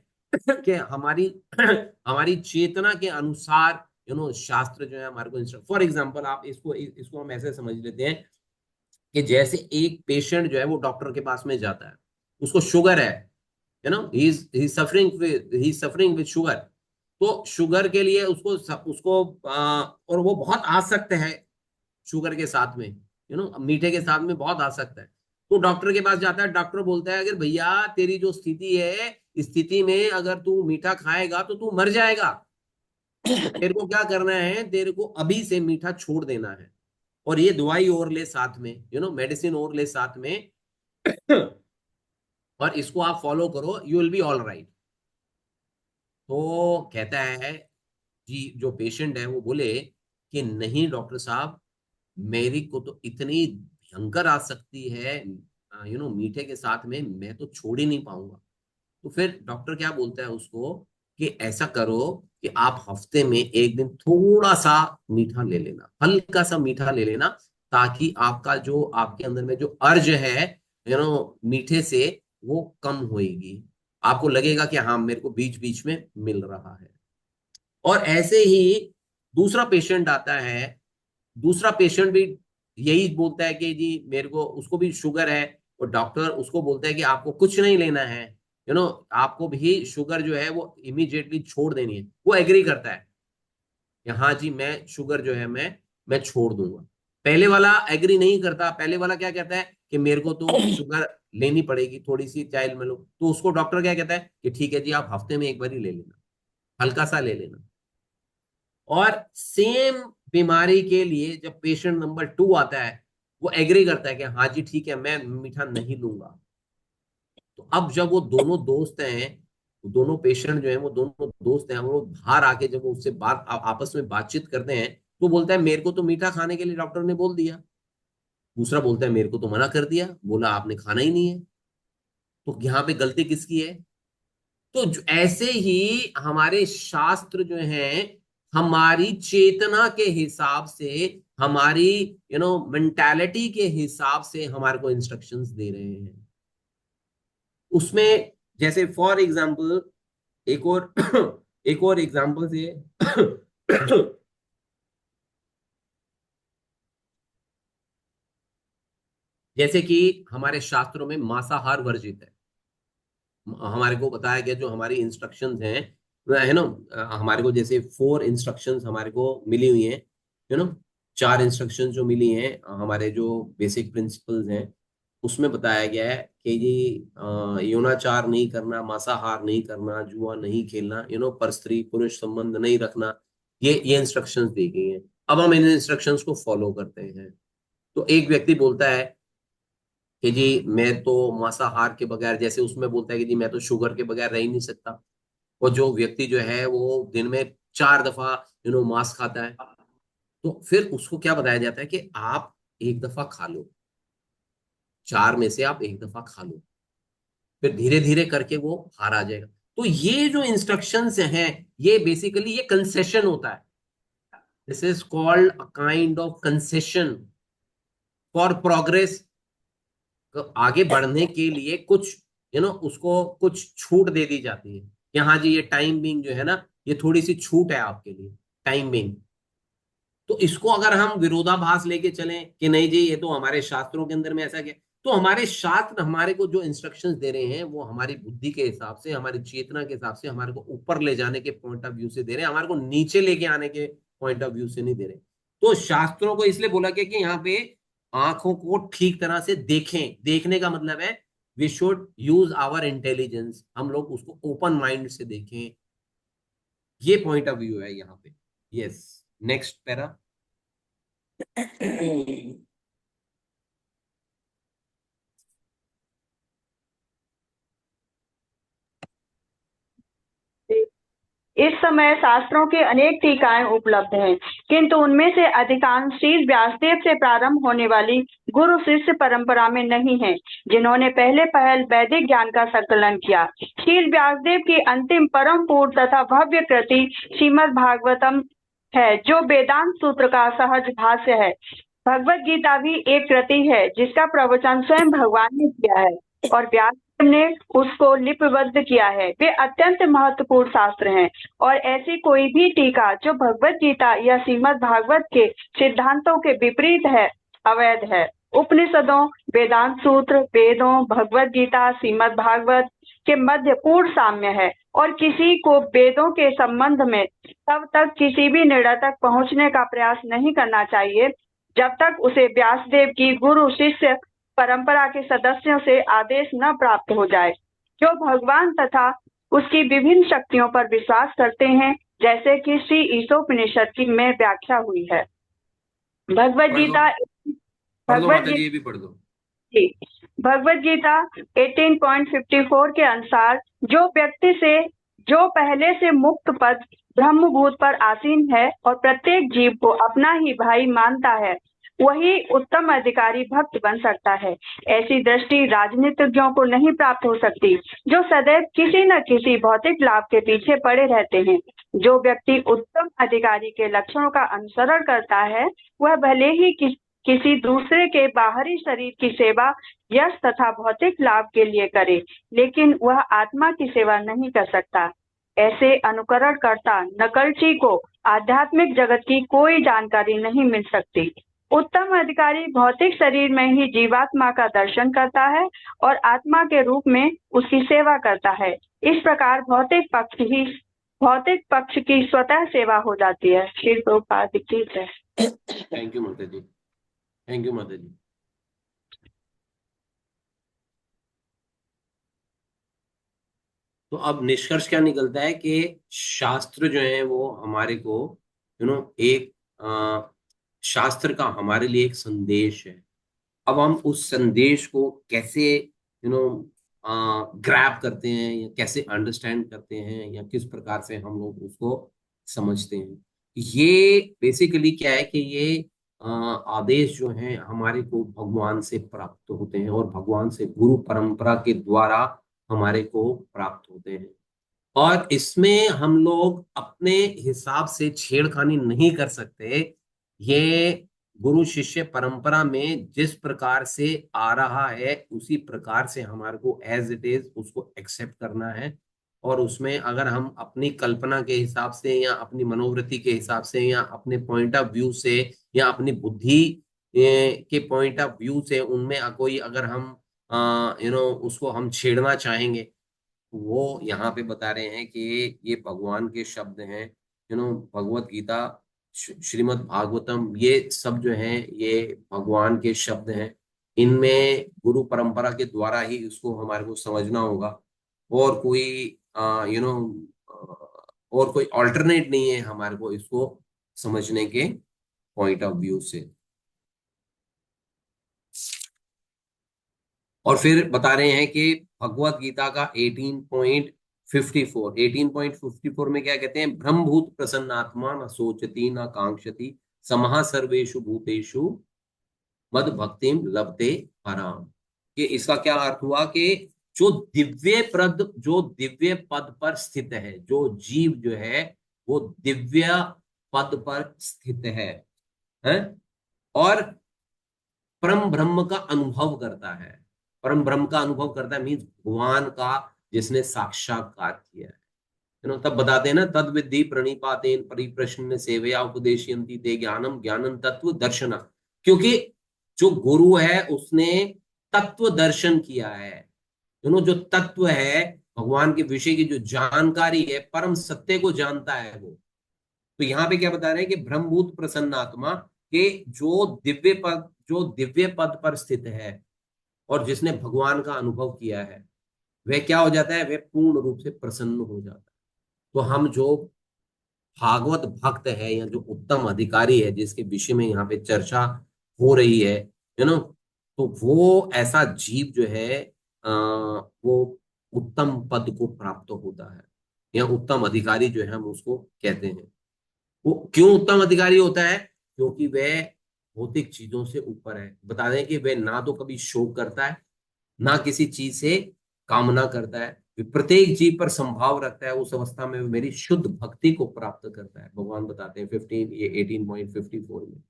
कि हमारी हमारी चेतना के अनुसार शास्त्र जो है हमारे को फॉर एग्जाम्पल आप इसको हम ऐसे समझ लेते हैं कि जैसे एक पेशेंट जो है वो डॉक्टर के पास में जाता है, उसको शुगर है, ही सफरिंग विद शुगर। तो शुगर के लिए उसको और वो बहुत आसक्त है शुगर के साथ में, मीठे के साथ में बहुत आसक्त है। तो डॉक्टर के पास जाता है, डॉक्टर बोलता है अगर भैया तेरी जो स्थिति है, इस स्थिति में अगर तू मीठा खाएगा तो तू मर जाएगा, तेरे को क्या करना है, तेरे को अभी से मीठा छोड़ देना है, और ये दवाई और ले साथ में, मेडिसिन और ले साथ में और इसको आप फॉलो करो, you will be all right. तो कहता है जी, जो पेशेंट है वो बोले कि नहीं डॉक्टर साहब, मेरी को तो इतनी भयंकर आ सकती है मीठे के साथ में, मैं तो छोड़ ही नहीं पाऊंगा। तो फिर डॉक्टर क्या बोलता है उसको कि ऐसा करो कि आप हफ्ते में एक दिन थोड़ा सा मीठा ले लेना, हल्का सा मीठा ले लेना, ताकि आपका जो आपके अंदर में जो अर्ज है मीठे से, वो कम होएगी, आपको लगेगा कि हाँ मेरे को बीच बीच में मिल रहा है। और ऐसे ही दूसरा पेशेंट आता है, दूसरा पेशेंट भी यही बोलता है कि जी मेरे को, उसको भी शुगर है, और डॉक्टर उसको बोलता है कि आपको कुछ नहीं लेना है, आपको भी शुगर जो है वो इमीडिएटली छोड़ देनी है। वो एग्री करता है कि हाँ जी मैं शुगर जो है मैं छोड़ दूंगा। पहले वाला एग्री नहीं करता, पहले वाला क्या कहता है कि मेरे को तो शुगर लेनी पड़ेगी थोड़ी सी, चाहे में लो। तो उसको डॉक्टर क्या कहता है कि ठीक है जी, आप हफ्ते में एक बार ही ले लेना, हल्का सा ले लेना। और सेम बीमारी के लिए जब पेशेंट नंबर 2 आता है, वो एग्री करता है कि हाँ जी ठीक है, मैं मीठा नहीं लूंगा। तो अब जब वो दोनों दोस्त हैं, दोनों पेशेंट जो हैं वो दोनों दोस्त हैं, वो बाहर आके जब वो उससे आपस में बातचीत करते हैं, तो बोलता है मेरे को तो मीठा खाने के लिए डॉक्टर ने बोल दिया। दूसरा बोलता है मेरे को तो मना कर दिया, बोला आपने खाना ही नहीं है। तो यहाँ पे गलती किसकी है? तो ऐसे ही हमारे शास्त्र जो हैं हमारी चेतना के हिसाब से, हमारी मेंटालिटी के हिसाब से हमारे को इंस्ट्रक्शंस दे रहे हैं। उसमें जैसे फॉर एग्जांपल एक और एक और एग्जांपल से जैसे कि हमारे शास्त्रों में मांसाहार वर्जित है, हमारे को बताया गया, जो हमारी इंस्ट्रक्शंस हैं है ना, हमारे को जैसे 4 इंस्ट्रक्शंस हमारे को मिली हुई हैं, 4 इंस्ट्रक्शंस जो मिली हैं, हमारे जो बेसिक प्रिंसिपल्स हैं, उसमें बताया गया है कि ये यौनाचार नहीं करना, मांसाहार नहीं करना, जुआ नहीं खेलना, पर स्त्री पुरुष संबंध नहीं रखना, ये इंस्ट्रक्शंस दी गई हैं। अब हम इन इंस्ट्रक्शंस को फॉलो करते हैं। तो एक व्यक्ति बोलता है कि जी मैं तो मांसाहार के बगैर, जैसे उसमें बोलता है कि जी मैं तो शुगर के बगैर रह ही नहीं सकता। और जो व्यक्ति जो है वो दिन में 4 दफा मांस खाता है। तो फिर उसको क्या बताया जाता है कि आप एक दफा खा लो, 4 में से आप एक दफा खा लो, फिर धीरे धीरे करके वो हार आ जाएगा। तो ये जो इंस्ट्रक्शंस हैं, ये बेसिकली ये कंसेशन होता है। This is called a kind of concession for progress. आगे बढ़ने के लिए कुछ उसको कुछ छूट दे दी जाती है कि हाँ जी ये टाइम बिंग जो है ना, ये थोड़ी सी छूट है आपके लिए, टाइम बिंग। तो इसको अगर हम विरोधाभास लेके चलें कि नहीं जी ये तो हमारे शास्त्रों के अंदर में ऐसा क्या, तो हमारे शास्त्र हमारे को जो इंस्ट्रक्शंस दे रहे हैं वो हमारी बुद्धि के हिसाब से, हमारी चेतना के हिसाब से, हमारे को ऊपर ले जाने के पॉइंट ऑफ व्यू से दे रहे हैं, हमारे को नीचे लेके आने के पॉइंट ऑफ व्यू से नहीं दे रहे। तो शास्त्रों को इसलिए बोला गया कि यहाँ पे आंखों को ठीक तरह से देखें। देखने का मतलब है we should use our intelligence, हम लोग उसको ओपन माइंड से देखें। ये पॉइंट ऑफ व्यू है यहाँ पे। Yes, next para. इस समय शास्त्रों के अनेक टीकाएं उपलब्ध हैं, किंतु उनमें से अधिकांश शील व्यासदेव से प्रारंभ होने वाली गुरु शिष्य परंपरा में नहीं है, जिन्होंने पहले पहल वैदिक ज्ञान का संकलन किया। शील व्यासदेव की अंतिम परम पूर्ण तथा भव्य कृति श्रीमद् भागवतम है, जो वेदांत सूत्र का सहज भाष्य है। भगवत गीता भी एक कृति है जिसका प्रवचन स्वयं भगवान ने किया है और व्यास ने उसको लिपिबद्ध किया है। वे अत्यंत महत्वपूर्ण शास्त्र हैं और ऐसी कोई भी टीका जो भगवत गीता या श्रीमद् भागवत के सिद्धांतों के विपरीत है, अवैध है। उपनिषदों, वेदांत सूत्र, वेदों, भगवत गीता, श्रीमद् भागवत के मध्य पूर्ण साम्य है और किसी को वेदों के संबंध में तब तक किसी भी निर्णय तक पहुंचने का प्रयास नहीं करना चाहिए जब तक उसे व्यासदेव की गुरु शिष्य परंपरा के सदस्यों से आदेश न प्राप्त हो जाए, जो भगवान तथा उसकी विभिन्न शक्तियों पर विश्वास करते हैं, जैसे कि श्री ईशोपनिषद की में व्याख्या हुई है। भगवत गीता ये भी पढ़ दो। भगवत गीता 18.54 के अनुसार जो व्यक्ति से जो पहले से मुक्त पद ब्रह्मभूत पर आसीन है और प्रत्येक जीव को अपना ही भाई मानता है, वही उत्तम अधिकारी भक्त बन सकता है। ऐसी दृष्टि राजनीतिज्ञों को नहीं प्राप्त हो सकती, जो सदैव किसी न किसी भौतिक लाभ के पीछे पड़े रहते हैं। जो व्यक्ति उत्तम अधिकारी के लक्षणों का अनुसरण करता है, वह भले ही किसी दूसरे के बाहरी शरीर की सेवा यश तथा भौतिक लाभ के लिए करे, लेकिन वह आत्मा की सेवा नहीं कर सकता। ऐसे अनुकरणकर्ता नकलची को आध्यात्मिक जगत की कोई जानकारी नहीं मिल सकती। उत्तम अधिकारी भौतिक शरीर में ही जीवात्मा का दर्शन करता है और आत्मा के रूप में उसकी सेवा करता है। इस प्रकार भौतिक पक्ष की स्वतः सेवा हो जाती है। श्री प्रभुपाद की जय। थैंक यू माता जी, थैंक यू माता जी। तो अब निष्कर्ष क्या निकलता है कि शास्त्र जो है वो हमारे को एक शास्त्र का हमारे लिए एक संदेश है। अब हम उस संदेश को कैसे ग्रैब करते हैं या कैसे अंडरस्टैंड करते हैं या किस प्रकार से हम लोग उसको समझते हैं, ये बेसिकली क्या है कि ये आदेश जो हैं हमारे को भगवान से प्राप्त होते हैं और भगवान से गुरु परंपरा के द्वारा हमारे को प्राप्त होते हैं। और इसमें हम लोग अपने हिसाब से छेड़खानी नहीं कर सकते। ये गुरु शिष्य परंपरा में जिस प्रकार से आ रहा है उसी प्रकार से हमारे को एज इट इज उसको एक्सेप्ट करना है। और उसमें अगर हम अपनी कल्पना के हिसाब से या अपनी मनोवृत्ति के हिसाब से या अपने पॉइंट ऑफ व्यू से या अपनी बुद्धि के पॉइंट ऑफ व्यू से उनमें कोई अगर हम उसको हम छेड़ना चाहेंगे, वो यहाँ पे बता रहे हैं कि ये भगवान के शब्द हैं। भगवत गीता, श्रीमद् भागवतम, ये सब जो हैं ये भगवान के शब्द हैं। इनमें गुरु परंपरा के द्वारा ही इसको हमारे को समझना होगा और कोई और कोई अल्टरनेट नहीं है हमारे को इसको समझने के पॉइंट ऑफ व्यू से। और फिर बता रहे हैं कि भगवत गीता का 18.54 में क्या कहते हैं, ब्रह्मभूत प्रसन्नात्मा न सोचती न कांक्षति समहा सर्वेषु भूतेषु मद भक्तिम लभते पराम। कि इसका क्या अर्थ हुआ कि जो दिव्य पद पर स्थित है, जो जीव जो है वो दिव्य पद पर स्थित है और परम ब्रह्म का अनुभव करता है। परम ब्रह्म का अनुभव करता है मीन्स भगवान का जिसने साक्षात्कार किया है। तब बताते हैं ना, तद विद्धि प्रणिपातेन परिप्रश्न सेवया उपदेशयन्ति ते ज्ञानम ज्ञानम तत्व दर्शन। क्योंकि जो गुरु है उसने तत्व दर्शन किया है। जो तत्व है भगवान के विषय की जो जानकारी है, परम सत्य को जानता है वो। तो यहाँ पे क्या बता रहे हैं कि ब्रह्मभूत प्रसन्नात्मा के जो दिव्य पद पर स्थित है और जिसने भगवान का अनुभव किया है, वह क्या हो जाता है, वह पूर्ण रूप से प्रसन्न हो जाता है। तो हम जो भागवत भक्त है या जो उत्तम अधिकारी है जिसके विषय में यहाँ पे चर्चा हो रही है, तो वो ऐसा जीव जो है वो उत्तम पद को प्राप्त होता है या उत्तम अधिकारी जो है हम उसको कहते हैं। वो क्यों उत्तम अधिकारी होता है? क्योंकि वह भौतिक चीजों से ऊपर है। बता दें कि वह ना तो कभी शोक करता है, ना किसी चीज से कामना करता है, वे प्रत्येक जीव पर संभाव रखता है, उस अवस्था में वो मेरी शुद्ध भक्ति को प्राप्त करता है। भगवान बताते हैं 18.54 में,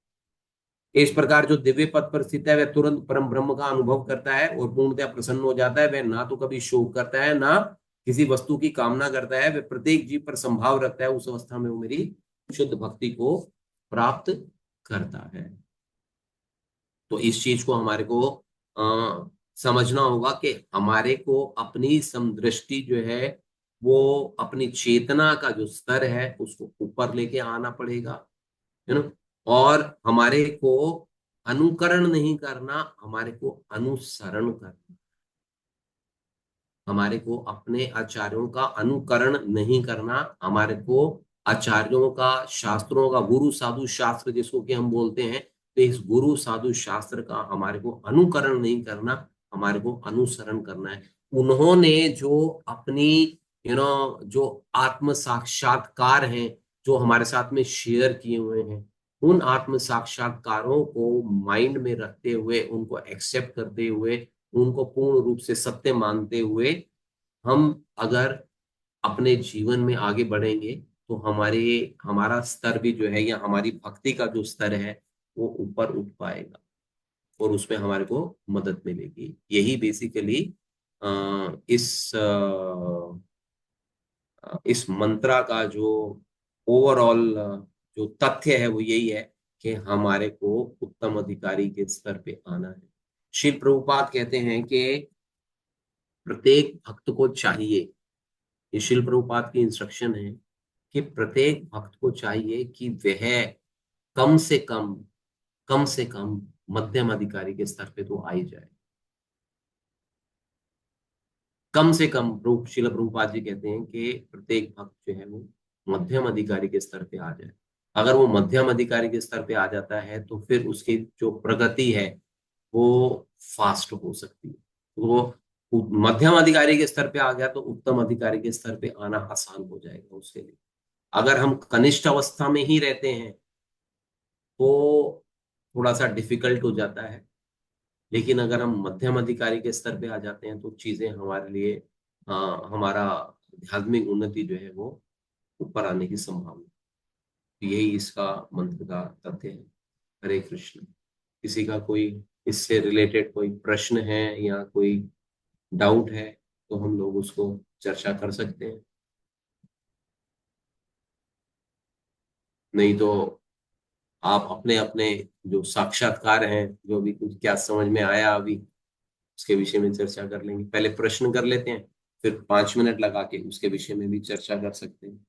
इस प्रकार जो दिव्य पद पर स्थित है वह तुरंत परम ब्रह्म का अनुभव करता है और पूर्णतः प्रसन्न हो जाता है। वह ना तो कभी शोक करता है, ना किसी वस्तु की कामना करता है, वह प्रत्येक जीव पर संभाव रखता है, उस अवस्था में वो मेरी शुद्ध भक्ति को प्राप्त करता है। तो इस चीज को हमारे को समझना होगा कि हमारे को अपनी समदृष्टि जो है वो अपनी चेतना का जो स्तर है उसको ऊपर लेके आना पड़ेगा, है ना। और हमारे को अनुकरण नहीं करना, हमारे को अनुसरण करना। हमारे को अपने आचार्यों का अनुकरण नहीं करना, हमारे को आचार्यों का, शास्त्रों का, गुरु साधु शास्त्र जिसको कि हम बोलते हैं, तो इस गुरु साधु शास्त्र का हमारे को अनुकरण नहीं करना, हमारे को अनुसरण करना है। उन्होंने जो अपनी जो आत्म साक्षात्कार हैं जो हमारे साथ में शेयर किए हुए हैं, उन आत्म साक्षात्कारों को माइंड में रखते हुए, उनको एक्सेप्ट करते हुए, उनको पूर्ण रूप से सत्य मानते हुए हम अगर अपने जीवन में आगे बढ़ेंगे तो हमारा स्तर भी जो है या हमारी भक्ति का जो स्तर है वो ऊपर उठ पाएगा और उसमें हमारे को मदद मिलेगी। यही बेसिकली इस मंत्रा का जो ओवरऑल जो तथ्य है वो यही है कि हमारे को उत्तम अधिकारी के स्तर पे आना है। शिव प्रभुपाद कहते हैं कि प्रत्येक भक्त को चाहिए, ये शिल प्रभुपाद की इंस्ट्रक्शन है कि प्रत्येक भक्त को चाहिए कि वह कम से कम मध्यम अधिकारी के स्तर पे तो आ ही जाए। कम से कम शिल प्रभुपाद जी कहते हैं कि प्रत्येक भक्त जो है वो मध्यम अधिकारी के स्तर पे आ जाए। अगर वो मध्यम अधिकारी के स्तर पे आ जाता है तो फिर उसकी जो प्रगति है वो फास्ट हो सकती है। तो वो मध्यम अधिकारी के स्तर पे आ गया तो उत्तम अधिकारी के स्तर पे आना आसान हो जाएगा उसके लिए। अगर हम कनिष्ठ अवस्था में ही रहते हैं तो थोड़ा सा डिफिकल्ट हो जाता है, लेकिन अगर हम मध्यम अधिकारी के स्तर पे आ जाते हैं तो चीजें हमारे लिए हमारा आध्यात्मिक उन्नति जो है वो ऊपर आने की संभावना। तो यही इसका मंत्र का तथ्य है। हरे कृष्ण। किसी का कोई इससे रिलेटेड कोई प्रश्न है या कोई डाउट है तो हम लोग उसको चर्चा कर सकते हैं, नहीं तो आप अपने अपने जो साक्षात्कार हैं, जो भी कुछ क्या समझ में आया अभी उसके विषय में चर्चा कर लेंगे। पहले प्रश्न कर लेते हैं, फिर 5 मिनट लगा के उसके विषय में भी चर्चा कर सकते हैं।